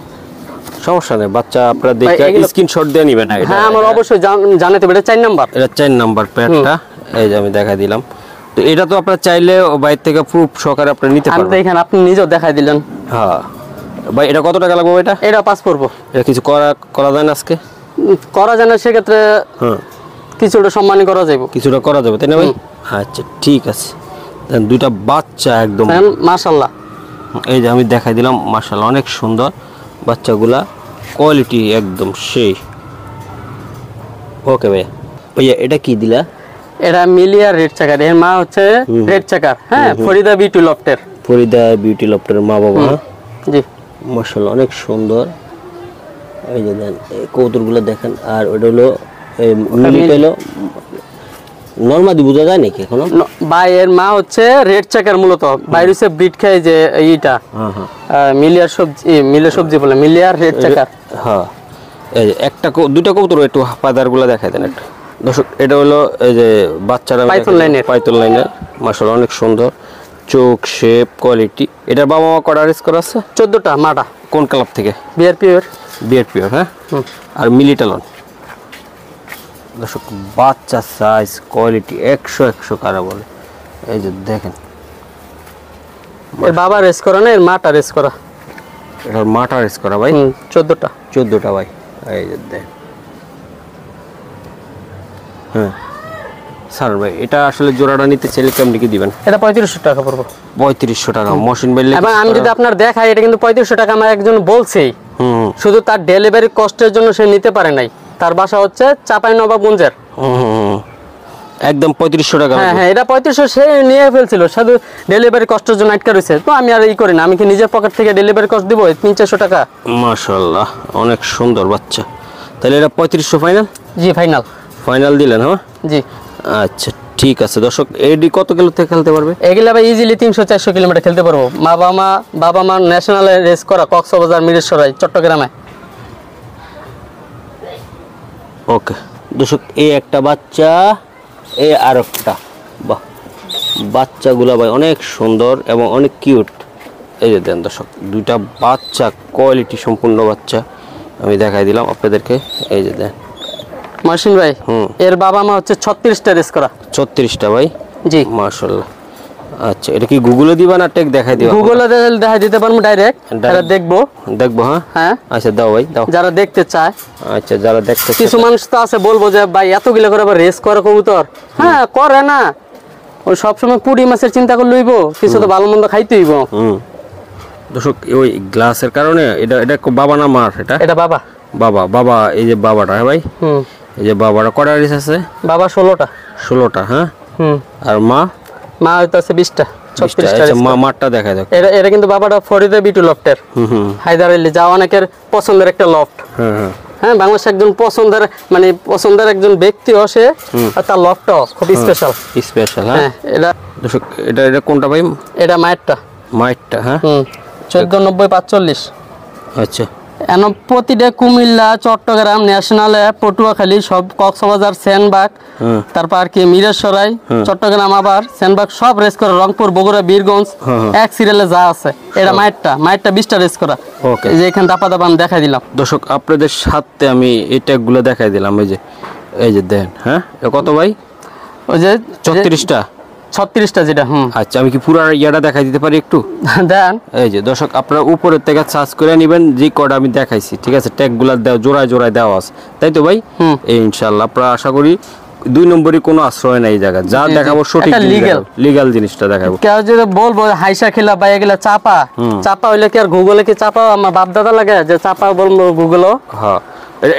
Speaker 1: সমস্যা নেই, বাচ্চা আপনারা দেখে স্ক্রিনশট দিয়ে নেবেন। হ্যাঁ আমার অবশ্যই জানাতে হবে। এটা 4 নাম্বার। এটা 4 নাম্বার প্যাডটা। এই যে আমি দেখাই দিলাম। তো এটা তো আপনার চাইলে বাইরে থেকে প্রুফ সহকারে আপনি নিতে
Speaker 2: আমি তো
Speaker 1: পারবেন।
Speaker 2: এখানে আপনি নিজেও দেখাই দিলেন।
Speaker 1: হ্যাঁ ভাই, এটা কত টাকা লাগবে এটা?
Speaker 2: এটা 5 পড়বো।
Speaker 1: এটা কিছু করা যায় না আজকে?
Speaker 2: করা যায় না, সেক্ষেত্রে
Speaker 1: হ্যাঁ
Speaker 2: কিছুটা সম্মানই করা যাইব।
Speaker 1: কিছুটা করা যাবে তাই না ভাই? আচ্ছা ঠিক আছে। দেন দুইটা বাচ্চা একদম
Speaker 2: মাশাআল্লাহ,
Speaker 1: এই যে আমি দেখাই দিলাম, মাশাআল্লাহ অনেক সুন্দর বাচ্চাগুলা, কোয়ালিটি একদম সেই। ওকে ভাইয়া, ভাইয়া এটা কি দিলা?
Speaker 2: এটা মিলিয়ার রেড চাকার, এর মা হচ্ছে রেড চাকার। হ্যাঁ, ফরিদা বিউটি লফটের।
Speaker 1: ফরিদা বিউটি লফটের মা বাবা।
Speaker 2: জি
Speaker 1: মাশাআল্লাহ অনেক সুন্দর। এই যে দেন এই কবুতরগুলো দেখেন। আর ওটা হলো মিলিটা হলো নরমাদি, বোঝা যায় নাকি এখনো?
Speaker 2: ভাই এর মা হচ্ছে রেড চাকার, মূলত বাইরে হচ্ছে ব্রিড খায় যে এইটা।
Speaker 1: হ্যাঁ হ্যাঁ,
Speaker 2: মিলিয়ার সবজি বলে, মিলিয়ার রেড চাকার।
Speaker 1: হ্যাঁ এই যে দুইটা কবুতর একটু পাদারগুলো দেখাই দেন একটা। দর্শক এটা হলো এই যে বাচ্চারা পাইথন লাইনের, মাশাআল্লাহ অনেক সুন্দর চোখ, শেপ, কোয়ালিটি। এটার বাবা মা কটা রেস করা আছে?
Speaker 2: 14টা মাটা।
Speaker 1: কোন ক্লাব থেকে?
Speaker 2: বিআরপি।
Speaker 1: হ্যাঁ। আর মিলিটালন। দর্শক বাচ্চা সাইজ, কোয়ালিটি 100 কারা বলে। এই যে দেখেন,
Speaker 2: এর বাবা রেস করা না, এর মাটা রেস করা।
Speaker 1: এটার মাটা রেস করা ভাই।
Speaker 2: 14টা
Speaker 1: ভাই। এই যে দেখেন। হ্যাঁ স্যার ভাই, এটা আসলে জোড়াটা নিতে চাইলে কেমনি কি দিবেন?
Speaker 2: এটা 3500 টাকা পড়বে।
Speaker 1: 3500 টাকা মহসিন ভাই।
Speaker 2: এবং আমি যদি আপনার দেখাই, এটা কিন্তু 3500 টাকা আমার একজন বলছেই। শুধু তার ডেলিভারি কস্টের জন্য সে নিতে পারে নাই। তার বাসা হচ্ছে চাঁপাইনবাবগঞ্জের।
Speaker 1: একদম 3500 টাকা।
Speaker 2: হ্যাঁ, এটা 3500 সে নিয়ে ফেলছিল, শুধু ডেলিভারি কস্টের জন্য আটকা রয়েছে। তো আমি আর করি না, আমি কি নিজের পকেট থেকে ডেলিভারি কস্ট দিব 300-400 টাকা?
Speaker 1: মাশাআল্লাহ অনেক সুন্দর বাচ্চা। তাহলে এটা 3500 ফাইনাল?
Speaker 2: জি
Speaker 1: ফাইনাল দিলেন? হ্যাঁ
Speaker 2: জি।
Speaker 1: আচ্ছা ঠিক আছে। দর্শক এডি কত কিলো থেকে খেলতে পারবে?
Speaker 2: এগুলা ভাই ইজিলি 300-400 কিলোমিটার খেলতে পারবো। বাবা মা ন্যাশনালে রেস করা, কক্সবাজার, মিরেশ্বরাই, চট্টগ্রামে।
Speaker 1: ওকে দর্শক, এই একটা বাচ্চা, এই আর একটা। বাহ, বাচ্চাগুলা ভাই অনেক সুন্দর এবং অনেক কিউট। এই যে দেন দর্শক, দুইটা বাচ্চা কোয়ালিটি সম্পূর্ণ বাচ্চা আমি দেখাই দিলাম আপনাদেরকে। এই যে দেন
Speaker 2: মহসিন ভাই, এর বাবা মা হচ্ছে 36টা রেস করা।
Speaker 1: 36টা ভাই?
Speaker 2: জি
Speaker 1: মাশাআল্লাহ। আচ্ছা, এটা কি গুগলে দিবা না টেক দেখাই দিবা?
Speaker 2: গুগলে দেখাই দিতে পারবো ডাইরেক্ট। এটা দেখবো।
Speaker 1: হ্যাঁ। আচ্ছা দাও ভাই, দাও।
Speaker 2: যারা দেখতে চায়।
Speaker 1: আচ্ছা, যারা দেখতে চায়।
Speaker 2: কিছু মানুষ তো আছে বলবো যে ভাই এতগুলো করে আবার রেস করে কবুতর। হ্যাঁ, করে না। ওই সবসময় পুঁটি মাছের চিন্তা করে লইব, কিছু তো ভালো মন্দ খাইতে হইব।
Speaker 1: দর্শক ওই গ্লাসের কারণে এটা বাবা না মার? এটা বাবা। এই যে বাবাটা। হ্যাঁ ভাই, এই যে বাবাটা কটা রেস আছে?
Speaker 2: বাবা 16টা।
Speaker 1: হ্যাঁ। আর মা
Speaker 2: হয়তো আছে 20টা। 36টা।
Speaker 1: আচ্ছা, মারটা দেখা যাক।
Speaker 2: এটা কিন্তু বাবাটা ফরিদা বিউটি লফটের। হায়দার আলী, যা অনেকের পছন্দের একটা লফট। হ্যাঁ, বাংলাদেশের একজন পছন্দের একজন ব্যক্তি আসে, আর তার লফটটাও খুব স্পেশাল। হ্যাঁ, এটা
Speaker 1: দর্শক এটা কোনটা ভাই?
Speaker 2: এটা মায়েরটা।
Speaker 1: হ্যাঁ।
Speaker 2: 1490-45।
Speaker 1: আচ্ছা,
Speaker 2: প্রতিটা কুমিল্লা, চট্টগ্রাম, ন্যাশনালে, পটুয়াখালী, সব কক্সবাজার, সেনবাগ, তারপর আর কি মিরেশ্বরাই, চট্টগ্রাম, আবার সেনবাগ সব রেস করা। রংপুর, বগুড়া, বীরগঞ্জ, এক সিরিয়ালে যা আছে। এটা মায়েরটা 20টা রেস করা।
Speaker 1: ওকে,
Speaker 2: এই যে এখানে দাপা আমি দেখাই দিলাম।
Speaker 1: দর্শক আপনাদের সাথে আমি এই ট্যাগগুলো দেখাই দিলাম। এই যে দেন। হ্যাঁ, কত ভাই?
Speaker 2: ওই যে
Speaker 1: 36টা।
Speaker 2: 36টা যেটা।
Speaker 1: আচ্ছা, আমি কি পুরো ইয়াটা দেখাই দিতে পারি একটু?
Speaker 2: দেন।
Speaker 1: এই যে দর্শক, আপনারা উপরের থেকে সার্চ করে নেবেন যে কটা আমি দেখাইছি। ঠিক আছে, ট্যাগগুলো জোড়ায় দেওয়া আছে, তাই তো ভাই? এই ইনশাআল্লাহ আপনারা আশা করি 2 নম্বরই কোনো আশ্রয় নাই। জায়গা যা দেখাবো সঠিক লিগ্যাল জিনিসটা দেখাবো।
Speaker 2: কেউ যদি বলবো হাইসা খেলা বা এগুলা চাপা হইলে কি আর গুগলে কি চাপা আমার বাপ দাদা লাগে যে চাপা বলবো গুগলও?
Speaker 1: হ্যাঁ।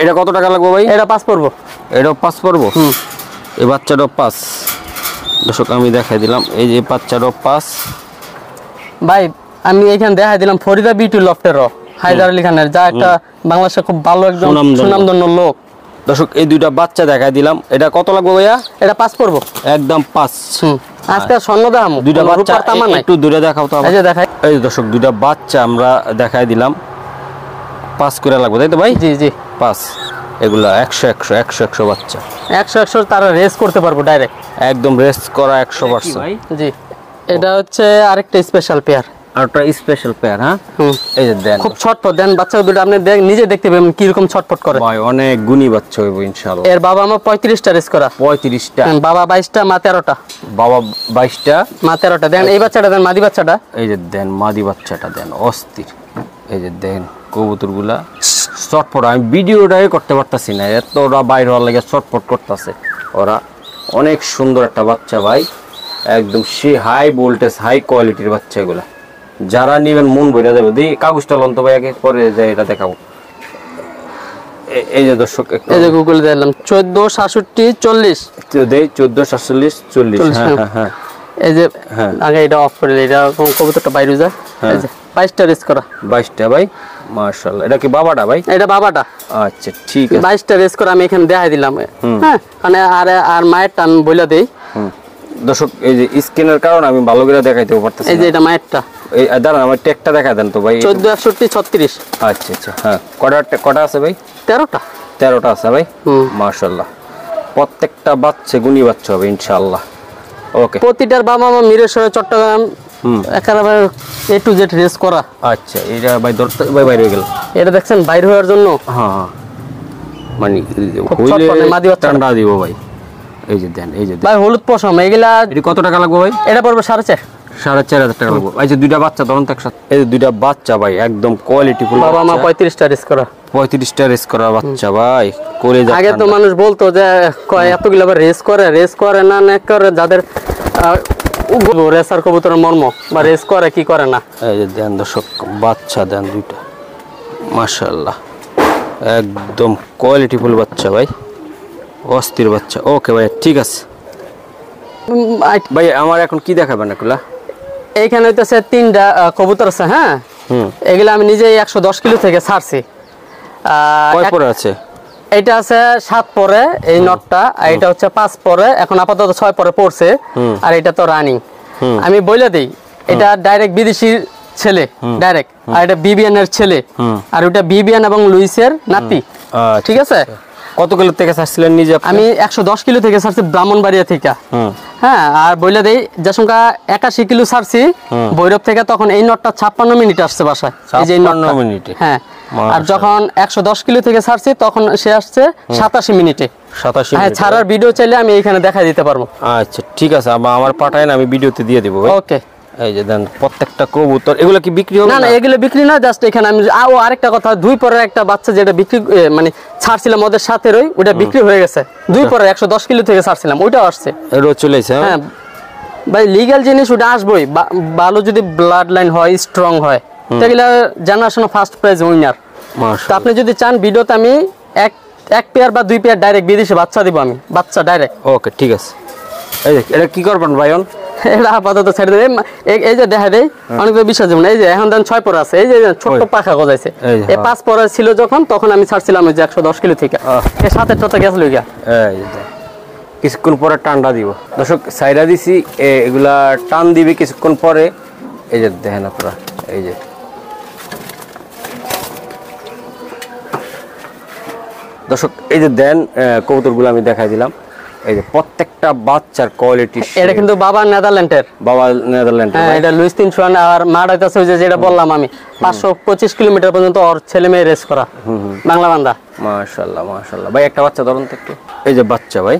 Speaker 1: এটা কত টাকা লাগবে ভাই?
Speaker 2: এটা 5 পড়বো।
Speaker 1: এটাও 5 পড়বো? এই বাচ্চাটাও 5। দর্শক আমি দেখাই দিলাম, এই যে বাচ্চাটাও 5
Speaker 2: ভাই। আমি এখানে দেখাই দিলাম ফরিদা বিউটি লফটের হায়দার আলী খানের, যা একটা বাংলাদেশে খুব ভালো একজন সুনামধন্য লোক।
Speaker 1: দর্শক এই দুইটা বাচ্চা দেখাই দিলাম। এটা কত লাগবে ভাইয়া?
Speaker 2: এটা 5 পড়বো।
Speaker 1: একদম 5।
Speaker 2: আজকে স্বর্ণ দাম।
Speaker 1: দুইটা বাচ্চা একটু দূরে দেখাও তো।
Speaker 2: এই যে দেখাই।
Speaker 1: এই দর্শক দুইটা বাচ্চা আমরা দেখাই দিলাম। 5 করে লাগবে, তাই তো ভাই?
Speaker 2: জি
Speaker 1: 5। এগুলা 100 বাচ্চা।
Speaker 2: 100 তারা রেস করতে পারবো ডাইরেক্ট।
Speaker 1: একদম রেস করা 100%।
Speaker 2: জি, এটা হচ্ছে আরেকটা স্পেশাল পেয়ার।
Speaker 1: আর একটা স্পেশাল পেয়ার। হ্যাঁ, এই যে দেন
Speaker 2: খুব ছটফট দেন বাচ্চা দুটো, আপনি নিজে দেখতে পাবেন কি রকম ছটফট করে
Speaker 1: ভাই, অনেক গুণী বাচ্চা হইব ইনশাআল্লাহ।
Speaker 2: এর বাবা আমার 35টা রেস করা।
Speaker 1: 35টা?
Speaker 2: বাবা 22টা, মা 13টা।
Speaker 1: বাবা 22টা,
Speaker 2: মা 13টা। দেন এই বাচ্চাটা দেন, মাদি বাচ্চাটা।
Speaker 1: এই যে দেন মাদি বাচ্চাটা দেন, অস্থির। এই যে দেন কবুতরগুলা চটপট, আমি ভিডিওটাই করতে পারতাছি না, এতটা বাইরে হওয়ার লাগে চটপট করতেছে ওরা। অনেক সুন্দর একটা বাচ্চা ভাই, একদম সে হাই ভোল্টেজ হাই কোয়ালিটির বাচ্চা এগুলা। যারা নেবেন মন ভরে যাবে। দিই কাগজটা লন তো ভাই, আগে পরে যাই এটা দেখাবো। এই যে দর্শক,
Speaker 2: এই যে গুগল দিলাম 14 67 40
Speaker 1: দেই 14 47 40। হ্যাঁ হ্যাঁ,
Speaker 2: এই যে আগে এটা অফ করে এটা কবুতরটা বাইরে যায়। এই যে 22টা রেস করা।
Speaker 1: 22টা ভাই, মাশাআল্লাহ। এটা কি বাবাটা ভাই?
Speaker 2: এটা বাবাটা।
Speaker 1: আচ্ছা ঠিক আছে।
Speaker 2: 22টা রেস করা আমি এখানে দেখাই দিলাম। হ্যাঁ, মানে আর মায়েরটা আমি বইলা দেই।
Speaker 1: দর্শক এই যে স্ক্রিনের কারণে আমি ভালো করে দেখাইতে পারতেছি।
Speaker 2: এই যে এটা মায়েরটা।
Speaker 1: এই দাঁড়ান, আমার টেকটা দেখা দেন তো ভাই।
Speaker 2: 14 61 36।
Speaker 1: আচ্ছা আচ্ছা, হ্যাঁ। কটা আছে ভাই?
Speaker 2: 13টা।
Speaker 1: 13টা আছে ভাই, মাশাআল্লাহ। প্রত্যেকটা বাচ্চা গুণী বাচ্চা হবে ইনশাআল্লাহ। ওকে,
Speaker 2: প্রতিটার বাবা মা মিরেশ্বরে চট্টগ্রাম একেবারে A to Z রেস করা।
Speaker 1: আচ্ছা, এটা ভাই ধরতে ভাই বাইরে হয়ে গেল।
Speaker 2: এটা দেখছেন বাইরে হওয়ার জন্য।
Speaker 1: হ্যাঁ হ্যাঁ, মানে
Speaker 2: চটপটে মাদি বাচ্চা
Speaker 1: ঠান্ডা দিব ভাই। এই যে দেন, এই যে
Speaker 2: ভাই হলুদ পশম এগুলা।
Speaker 1: এটা কত টাকা লাগবে ভাই?
Speaker 2: এটা পড়বে 4.5।
Speaker 1: 4,500 টাকা লাগবে। এই যে দুইটা বাচ্চা ধরুন তো একসাথে। এই যে দুইটা বাচ্চা ভাই, একদম কোয়ালিটিফুল
Speaker 2: বাবা মা 35টা রেস করা।
Speaker 1: 35টা রেস করা বাচ্চা ভাই, করে যাচ্ছে।
Speaker 2: আগে তো মানুষ বলতো যে কয় এতগুলো আবার রেস করে না করে, যাদের রেসার কবুতরের মর্ম বা রেস করে কি করে না।
Speaker 1: এই যে দেন দর্শক, বাচ্চা দেন দুইটা, মাশাআল্লাহ, একদম কোয়ালিটিফুল বাচ্চা ভাই, অস্থির বাচ্চা। ওকে ভাই, ঠিক আছে ভাই। আমার এখন কি দেখাবেন এগুলা?
Speaker 2: এইখানে হইতেছে 3টা কবুতর আছে। হ্যাঁ, এগুলা আমি নিজেই 110 কিলো থেকে ছাড়ছি।
Speaker 1: কয় পরে আছে?
Speaker 2: এটা আছে 7 পরে এই নটটা, আর এটা হচ্ছে 5 পরে, এখন আপাতত 6 পরে পড়ছে। আর এটা তো রানিং। আমি বলে দেই, এটা ডাইরেক্ট বিদেশির ছেলে ডাইরেক্ট, আর এটা বিবিএন এর ছেলে, আর ওটা বিবিএন এবং লুইসের নাতি। ঠিক আছে।
Speaker 1: কত কিলো থেকে ছাড়ছিলেন নিজে?
Speaker 2: আমি 110 কিলো থেকে ছাড়ছি ব্রাহ্মণবাড়িয়া থেকে। হ্যাঁ, আর বলে দেই যে সংখ্যা 81 কিলো ছাড়ছি ভৈরব থেকে, তখন এই নটটা 56 মিনিট আসছে বাসায়। এই যে 56 মিনিটে। হ্যাঁ, আর যখন 110 কিলো থেকে ছাড়ছি তখন সে আসছে 87 মিনিটে।
Speaker 1: 87
Speaker 2: হ্যাঁ, ছাড়ার ভিডিও চাইলে আমি এখানে দেখাই দিতে পারবো।
Speaker 1: আচ্ছা ঠিক আছে, আমার পাঠায় না, আমি ভিডিওতে দিয়ে দিব ভাই।
Speaker 2: ওকে।
Speaker 1: এই যে দেন প্রত্যেকটা কবুতর, এগুলো কি বিক্রি হবে?
Speaker 2: না না, এগুলো বিক্রি না, জাস্ট এখানে আমি। আরেকটা কথা, 2 পরের একটা বাচ্চা যেটা বিক্রি মানে ছাড়ছিলাম ওদের সাথে রই, ওটা বিক্রি হয়ে গেছে। 2 পরের 110 কিলো থেকে ছাড়ছিলাম, ওইটাও আসছে।
Speaker 1: এরও চলে এসেছে?
Speaker 2: হ্যাঁ ভাই, লিগ্যাল জিনিস ওটা আসবেই। ভালো যদি ব্লাড লাইন হয়, স্ট্রং হয়, তাহলে জেনারেশন ফার্স্ট প্রাইজ উইনার। তো আপনি যদি চান ভিডিওতে আমি এক পেয়ার বা 2 পেয়ার ডাইরেক্ট বিদেশে বাচ্চা দিব, আমি বাচ্চা ডাইরেক্ট।
Speaker 1: ওকে ঠিক আছে। এই যে এটা কি করবেন ভাইয়ন?
Speaker 2: এটা আপাতত ছেড়ে দেবে। এই যে দেখা দেয় অনেক বিশ্বাস যাবে না। এই যে এখন দেন 6 পরে আছে, এই যে ছোট্ট পাখা গজাইছে। এই 5 পরে ছিল যখন, তখন আমি ছাড়ছিলাম ওই যে 110 কিলো থেকে। এই 7-8টা গেছিল গিয়া।
Speaker 1: এই যে কিছুক্ষণ পরে টান্ডা দিব দর্শক, সাইডা দিছি, এগুলা টান দিবে কিছুক্ষণ পরে। এই যে দেখেন আপনারা, এই যে দর্শক, এই যে দেন কবুতরগুলো আমি দেখাই দিলাম। এই যে প্রত্যেকটা বাচ্চার কোয়ালিটি।
Speaker 2: এটা কিন্তু বাবা নেদারল্যান্ডের।
Speaker 1: বাবা নেদারল্যান্ডের।
Speaker 2: হ্যাঁ, এটা লুইস 300 আর মাঠ হইতাছে ওই যে যেটা বললাম আমি, 525 কিলোমিটার পর্যন্ত ওর ছেলে মেয়ে রেস করা। বাংলা বান্দা।
Speaker 1: মাশাআল্লাহ মাশাআল্লাহ ভাই, একটা বাচ্চা ধরুন তো একটু। এই যে বাচ্চা ভাই,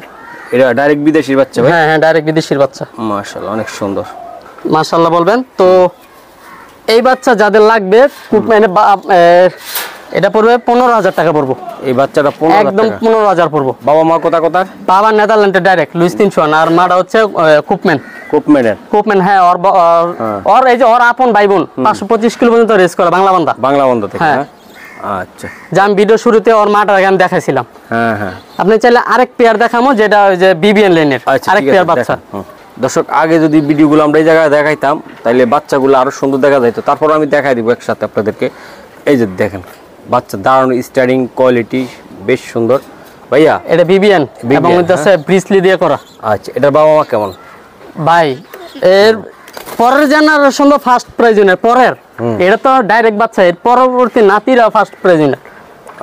Speaker 1: এটা ডাইরেক্ট বিদেশির বাচ্চা ভাই?
Speaker 2: হ্যাঁ হ্যাঁ, ডাইরেক্ট বিদেশির বাচ্চা।
Speaker 1: মাশাআল্লাহ, অনেক সুন্দর।
Speaker 2: মাশাআল্লাহ বলবেন তো। এই বাচ্চা যাদের লাগবে, মানে এটা পড়বে 15,000 টাকা পড়বো।
Speaker 1: এই বাচ্চাটা 15,000 টাকা?
Speaker 2: একদম 15,000 পড়বো।
Speaker 1: বাবা মা কোথা?
Speaker 2: বাবা নেদারল্যান্ডে ডাইরেক্ট লুইস 300, আর মাটা হচ্ছে কুপম্যান। হ্যাঁ, ওর এই যে ওর আপন ভাই বোন 525 কিলো পর্যন্ত রেস করা, বাংলা বান্দা থেকে। হ্যাঁ, আচ্ছা। যে আমি ভিডিও শুরুতে ওর মাটা আমি দেখাইছিলাম। হ্যাঁ হ্যাঁ, আপনি চাইলে আরেক পেয়ার দেখামো, যেটা ওই যে বিবিএন লাইনের আরেক পেয়ার বাচ্চা।
Speaker 1: দর্শক, আগে যদি ভিডিওগুলো আমরা এই জায়গায় দেখাইতাম, তাহলে বাচ্চাগুলো আরো সুন্দর দেখা যাইতো। তারপর আমি দেখাই দিব একসাথে আপনাদেরকে। এই যে দেখেন বাচ্চা, দারুণ স্টার্টিং কোয়ালিটি, বেশ সুন্দর ভাইয়া। এটা বিবিএন এবং হচ্ছে ব্রিসলি দিয়ে করা। আচ্ছা, এটার বাবা মা কেমন
Speaker 2: ভাই? এর পরের জেনারেশন তো ফার্স্ট প্রাইজ উইনার পরের, এটা তো ডাইরেক্ট বাচ্চা, এর পরবর্তী নাতিরা ফার্স্ট প্রাইজ উইনার।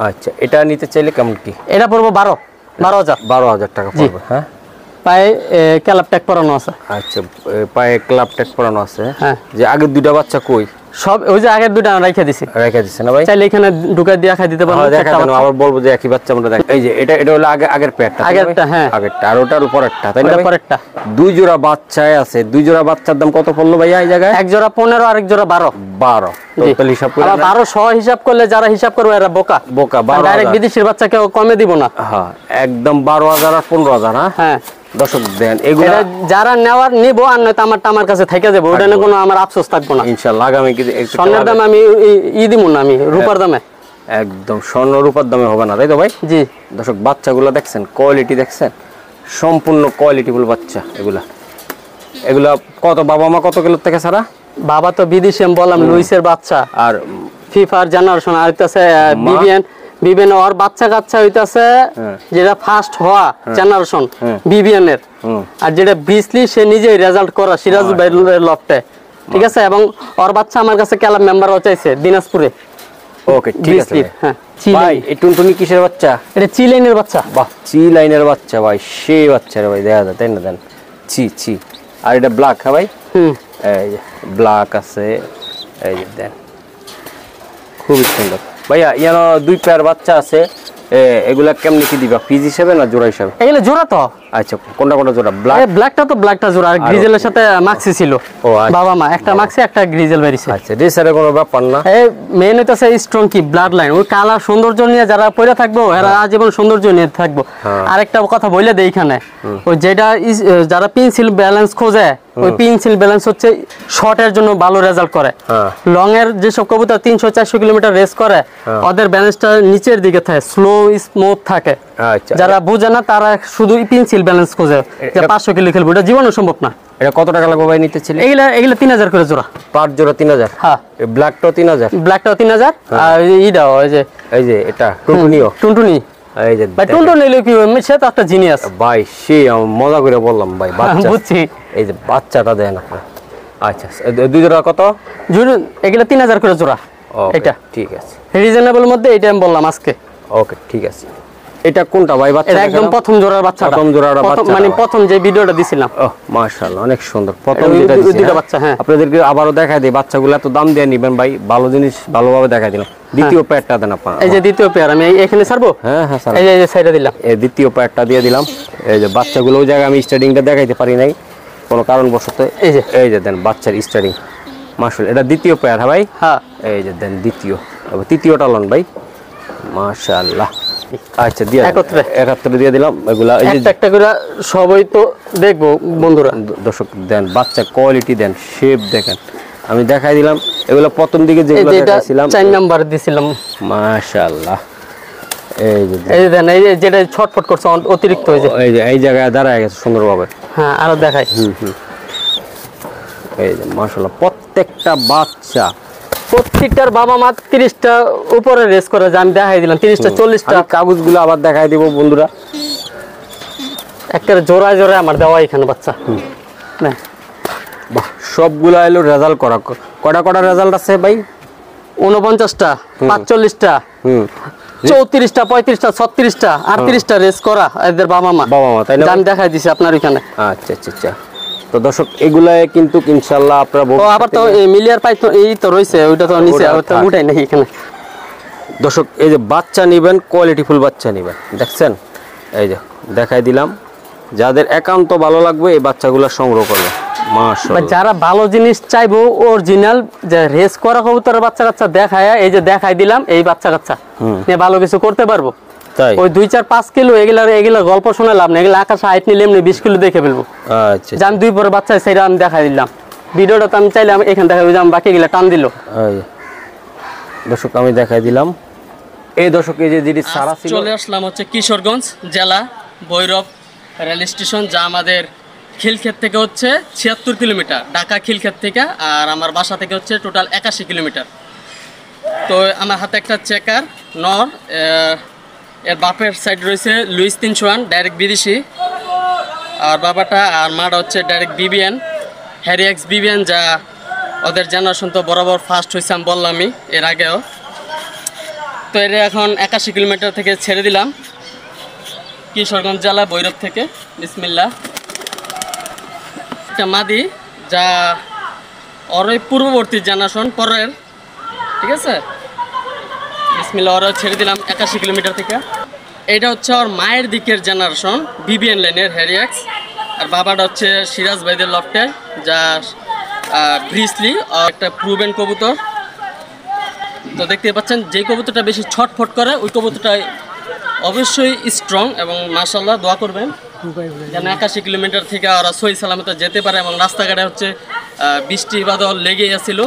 Speaker 1: আচ্ছা, এটা নিতে চাইলে কেমন কি?
Speaker 2: এটা পড়বো 12,000
Speaker 1: টাকা পড়বে। হ্যাঁ,
Speaker 2: পায়ে ক্যালাপ ট্যাগ পরানো আছে।
Speaker 1: আচ্ছা, পায়ে ক্লাব ট্যাগ পরানো আছে।
Speaker 2: হ্যাঁ।
Speaker 1: যে আগের দুইটা বাচ্চা কই?
Speaker 2: সব ওই যে আগের দুটো রেখে দিছি।
Speaker 1: রেখে দিছে না ভাই?
Speaker 2: চাইলে এখানে ঢুকা দিয়ে খাই দিতে পারবো।
Speaker 1: দেখা দেন, আবার বলবো যে একই বাচ্চা আমরা দেখ। এই যে এটা হলো আগের পেয়ারটা।
Speaker 2: আগেরটা, হ্যাঁ
Speaker 1: আগেরটা, আর ওটার উপরেরটা, তাই না
Speaker 2: ওটা
Speaker 1: ভাই?
Speaker 2: পরেরটা।
Speaker 1: দুই জোড়া বাচ্চায় আছে। দুই জোড়া বাচ্চার দাম কত পড়লো ভাইয়া এই জায়গায়?
Speaker 2: এক জোড়া 15 আর এক জোড়া 12।
Speaker 1: 12 টোটাল হিসাব করে।
Speaker 2: 12 সহ হিসাব করলে যারা হিসাব করবে এরা বোকা।
Speaker 1: 12
Speaker 2: ডাইরেক্ট বিদেশির বাচ্চাকে কমে দিব না।
Speaker 1: হ্যাঁ, একদম 12,000 আর 15,000।
Speaker 2: হ্যাঁ
Speaker 1: দর্শক দেন এগুলো
Speaker 2: যারা নেওয়ার নিব, আর নয়তো আমার কাছে থেকে যাবে, ওটা নিয়ে কোনো আমার আফসোস থাকবো না।
Speaker 1: ইনশাআল্লাহ আগামী
Speaker 2: স্বর্ণের দামে আমি দিব না, আমি রূপার দামে।
Speaker 1: একদম স্বর্ণ রূপার দামে হবে না, তাই তো ভাই?
Speaker 2: জি।
Speaker 1: দর্শক বাচ্চাগুলো দেখছেন, কোয়ালিটি দেখছেন, সম্পূর্ণ কোয়ালিটিফুল বাচ্চা এগুলা। এগুলা কত বাবা মা কত কিলো থেকে ছাড়া?
Speaker 2: বাবা তো বিদেশি, আমি বললাম লুইসের বাচ্চা,
Speaker 1: আর
Speaker 2: ফিফার জেনারেশন, আর হইতাছে বিবিএন ওর বাচ্চা কাচ্চা হইতাছে যেটা ফার্স্ট হওয়া জেনারেশন বিবিএন এর। আর যেটা ব্রিসলি সে নিজেই রেজাল্ট করা সিরাজ ভাইয়ের লফটে, ঠিক আছে। এবং ওর বাচ্চা আমার কাছে ক্লাব মেম্বারও চাইছে দিনাজপুরে।
Speaker 1: ওকে, ঠিক আছে
Speaker 2: হ্যাঁ।
Speaker 1: ভাই এই টুনটুনি কিসের বাচ্চা?
Speaker 2: এটা চি লাইনের বাচ্চা।
Speaker 1: বাহ, চি লাইনের বাচ্চা ভাই, সেই বাচ্চা রে ভাই, দেখা যায় তাই না? দেন চি। আর এটা ব্ল্যাক, হ্যাঁ ভাই? এই যে ব্ল্যাক আছে, এই যে দেন, খুবই সুন্দর ভাইয়া। ইয়ানো দুই পেয়ার বাচ্চা আছে, এগুলা কেমনি কি দিবা? পিস হিসেবে না জোড়া হিসেবে?
Speaker 2: এগুলো জোড়া তো।
Speaker 1: আচ্ছা, কোনটা জোড়া?
Speaker 2: ব্ল্যাকটা জোড়া, আর গ্রিজেলের সাথে মাক্সি ছিল।
Speaker 1: ও আচ্ছা।
Speaker 2: বাবা মা একটা মাক্সি একটা গ্রিজেল বেরিয়েছে।
Speaker 1: আচ্ছা, রেসারের কোনো ব্যাপার না।
Speaker 2: এই মেন হইতাছে স্ট্রং কি ব্লাড লাইন, ওই কালার সৌন্দর্য নিয়ে যারা পড়ে থাকবো এরা আজীবন সৌন্দর্য নিয়ে থাকবো। আরেকটা কথা বলে দেই এখানে, ওই যেটা যারা পেন্সিল ব্যালেন্স খোঁজে, ওই পেন্সিল ব্যালেন্স হচ্ছে শর্টের জন্য ভালো রেজাল্ট করে। লং এর যেসব কবুতর 300-400 কিলোমিটার রেস করে, ওদের ব্যালেন্সটা নিচের দিকে থাকে, স্লো স্মুথ থাকে।
Speaker 1: আচ্ছা,
Speaker 2: যারা বুঝে না তারা শুধু পেন্সিল ব্যালেন্স খোঁজে, যে 500 কিলো খেলবো, এটা জীবনও সম্ভব না।
Speaker 1: এটা কত টাকা লাগবে ভাই নিতে ছিল?
Speaker 2: এগুলা 3000 করে জোড়া।
Speaker 1: পার জোড়া 3000?
Speaker 2: হ্যাঁ।
Speaker 1: ব্ল্যাকটাও 3000?
Speaker 2: ব্ল্যাকটাও 3000। আর এইটাও এই যে
Speaker 1: এটা টুনটুনি, এই যে
Speaker 2: ভাই টুনটুনি নিলে কি সে তো একটা জিনিয়াস
Speaker 1: ভাই, সে মজা করে বললাম ভাই বাচ্চা।
Speaker 2: বুঝছি।
Speaker 1: এই যে বাচ্চাটা দেন আপনার। আচ্ছা, দুই জোড়া কত?
Speaker 2: এগুলা 3000 করে জোড়া। এটা
Speaker 1: ঠিক আছে,
Speaker 2: রিজনেবল মধ্যে, এটা আমি বললাম আজকে।
Speaker 1: ওকে, ঠিক আছে। এটা কোনটা ভাই বাচ্চা?
Speaker 2: এটা একদম প্রথম জোড়ার বাচ্চা।
Speaker 1: প্রথম জোড়ার বাচ্চা,
Speaker 2: মানে প্রথম যে ভিডিওটা দিছিলাম।
Speaker 1: ওহ মাশাআল্লাহ, অনেক সুন্দর। প্রথম যেটা দিছি
Speaker 2: বাচ্চা। হ্যাঁ,
Speaker 1: আপনাদেরকে আবারো দেখাই দেই। বাচ্চাগুলো এত দাম দিয়ে নেবেন ভাই, ভালো জিনিস ভালোভাবে দেখাই দিলাম। দ্বিতীয় পেয়ারটা দেন আপনারা।
Speaker 2: এই যে দ্বিতীয় পেয়ার আমি এখানে ছাড়বো।
Speaker 1: হ্যাঁ স্যার,
Speaker 2: এই যে সাইডে দিলাম।
Speaker 1: এই দ্বিতীয় পেয়ারটা দিয়ে দিলাম। এই যে বাচ্চাগুলো ওই জায়গায় আমি স্টার্টিংটা দেখাইতে পারি নাই কোনো কারণবশত। এই যে দেন বাচ্চার স্টার্টিং, মাশাআল্লাহ। এটা দ্বিতীয় পেয়ার? হ্যাঁ ভাই।
Speaker 2: হ্যাঁ,
Speaker 1: এই যে দেন দ্বিতীয়। তৃতীয়টা লন ভাই, মাশাআল্লাহ। আচ্ছা, দিয়ে একাত্তরে দিয়ে দিলাম। এগুলা
Speaker 2: একটা করে সবই তো দেখবো বন্ধুরা।
Speaker 1: দর্শক দেন বাচ্চা কোয়ালিটি দেন, শেপ দেখেন, আমি দেখাই দিলাম। এগুলো প্রথম দিকে যেগুলো দেখাইছিলাম
Speaker 2: 4 নাম্বার দিছিলাম।
Speaker 1: মাশাআল্লাহ। এই
Speaker 2: যে দেন, এই যেটা ছটফট করছে অতিরিক্ত,
Speaker 1: এই যে এই জায়গায় দাঁড়ায় গেছে সুন্দরভাবে।
Speaker 2: হ্যাঁ, আরো দেখাই।
Speaker 1: এই যে মাশাআল্লাহ, প্রত্যেকটা বাচ্চা,
Speaker 2: প্রত্যেকটার বাবা মা 30টা উপরে রেস করে, আমি দেখাই দিলাম 30টা 40টা।
Speaker 1: কাগজগুলো আবার দেখাই দিব বন্ধুরা।
Speaker 2: একটা জোড়ায় জোড়ায় আমার দেওয়া এখানে বাচ্চা।
Speaker 1: বাহ, সবগুলা এলো রেজাল্ট করা। কটা রেজাল্ট আছে ভাই?
Speaker 2: 49টা, 45টা, 34টা, 35টা, 36টা, 38টা রেস করা এদের বাবা মা, তাই না? আমি দেখাই দিছি আপনার এখানে।
Speaker 1: আচ্ছা। তো দর্শক এগুলা কিন্তু ইনশাআল্লাহ আপনারা
Speaker 2: আবার তো মিলিয়ার পাই তো এই তো রইছে, ওইটা তো নিচে উঠাই নাই এখানে।
Speaker 1: দর্শক এই যে বাচ্চা নেবেন, কোয়ালিটিফুল বাচ্চা নেবেন, দেখছেন? এই যে দেখাই দিলাম। যাদের একান্ত ভালো লাগবে এই বাচ্চাগুলো সংগ্রহ করবে। মাশাআল্লাহ,
Speaker 2: যারা ভালো জিনিস চাইবো, অরিজিনাল যে রেস করা কবুতরের বাচ্চা কাচ্চা দেখায়, এই যে দেখাই দিলাম, এই বাচ্চা কাচ্চা নিয়ে ভালো কিছু করতে পারবো।
Speaker 1: তাই
Speaker 2: ওই 2-4-5 কিলো এগুলা গল্প শুনে লাভ নেই। এগুলো আকাশ হাইট নিলে এমনি 20 কিলো দেখে ফেলবো।
Speaker 1: আচ্ছা,
Speaker 2: আমি 2 পরে বাচ্চা সেটা আমি দেখাই দিলাম। ভিডিওটা তো আমি চাইলে আমি এখানে দেখাই, আমি বাকি গেলে টান দিল।
Speaker 1: দর্শক আমি দেখাই দিলাম। এই দর্শক এই যে যেটি সারা ছিল,
Speaker 2: চলে আসলাম হচ্ছে কিশোরগঞ্জ জেলা, ভৈরব রেল স্টেশন, যা আমাদের খিলক্ষেত থেকে হচ্ছে 76 কিলোমিটার, ঢাকা খিলক্ষেত থেকে। আর আমার বাসা থেকে হচ্ছে টোটাল 81 কিলোমিটার। তো আমার হাতে একটা চেকার নর, এর বাপের সাইড রয়েছে লুইস 301 ডাইরেক্ট বিদেশি, আর বাবাটা আর মাটা হচ্ছে ডাইরেক্ট বিবিএন হ্যারিএক্স বিবিএন, যা ওদের জেনারেশন তো বরাবর ফার্স্ট হয়েছে, আমি বললামই এর আগেও। তো এর এখন 81 কিলোমিটার থেকে ছেড়ে দিলাম কিশোরগঞ্জ জেলা, ভৈরব থেকে। বিসমিল্লাহ। একটা মাদি যা ওর ওই পূর্ববর্তী জেনারেশন পরের, ঠিক আছে। বিসমিল্লাহ, ওরা ছেড়ে দিলাম 81 কিলোমিটার থেকে। এটা হচ্ছে ওর মায়ের দিকের জেনারেশন, বিবিএন লাইনের হ্যারিয়াক্স। আর বাবাটা হচ্ছে সিরাজ ভাইদের লফটের, যা ব্রিসলি, একটা প্রুভেন কবুতর। তো দেখতে পাচ্ছেন যে কবুতরটা বেশি ছটফট করে ওই কবুতরটা অবশ্যই স্ট্রং, এবং মাশাআল্লাহ দোয়া করবেন যেন 81 কিলোমিটার থেকে ওরা সহি সালামতে যেতে পারে। এবং রাস্তাঘাটে হচ্ছে বৃষ্টি বাদল লেগেই আছিল,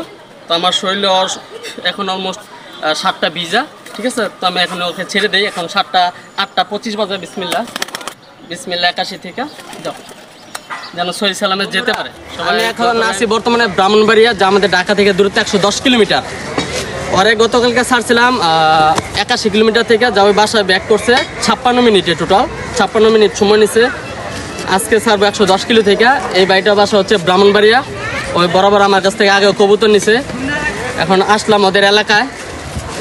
Speaker 2: তো আমার শরীরে এখন অলমোস্ট 7টা ভিজা, ঠিক আছে। তো আমি এখন ওকে ছেড়ে দিই, এখন 8:25 বাজে। বিসমিল্লাহ, 81 থেকে যাও, যেন সহি সালামে যেতে পারে। আমি এখন আছি বর্তমানে ব্রাহ্মণবাড়িয়া, যা আমাদের ঢাকা থেকে দূরত্ব 110 কিলোমিটার। পরে গতকালকে ছাড়ছিলাম 81 কিলোমিটার থেকে, যা ওই বাসায় ব্যাক করছে 56 মিনিটে, টোটাল 56 মিনিট সময় নিছে। আজকে ছাড়বো 110 কিলো থেকে। এই বাড়িটার বাসা হচ্ছে ব্রাহ্মণবাড়িয়া, ওই বরাবর আমার কাছ থেকে আগেও কবুতর নিছে। এখন আসলাম ওদের এলাকায়,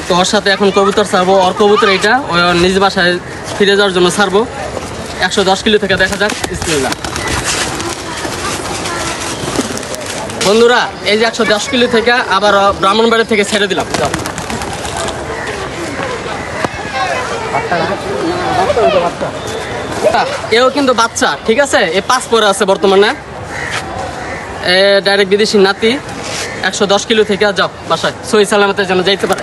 Speaker 2: তো ওর সাথে এখন কবুতর ছাড়বো। ওর কবুতর এইটা, ওই ওর নিজ বাসায় ফিরে যাওয়ার জন্য ছাড়বো 110 কিলো থেকে। দেখা যাক, বিসমিল্লাহ। বন্ধুরা, এই যে 110 কিলো থেকে আবার ব্রাহ্মণবাড়ি থেকে ছেড়ে দিলাম। এও কিন্তু বাচ্চা, ঠিক আছে। এ 5 পরে আছে বর্তমানে, এ ডাইরেক্ট বিদেশি নাতি। 110 কিলো থেকে যাও বাসায়, সহি সালামতে যেন যাইতে পারে।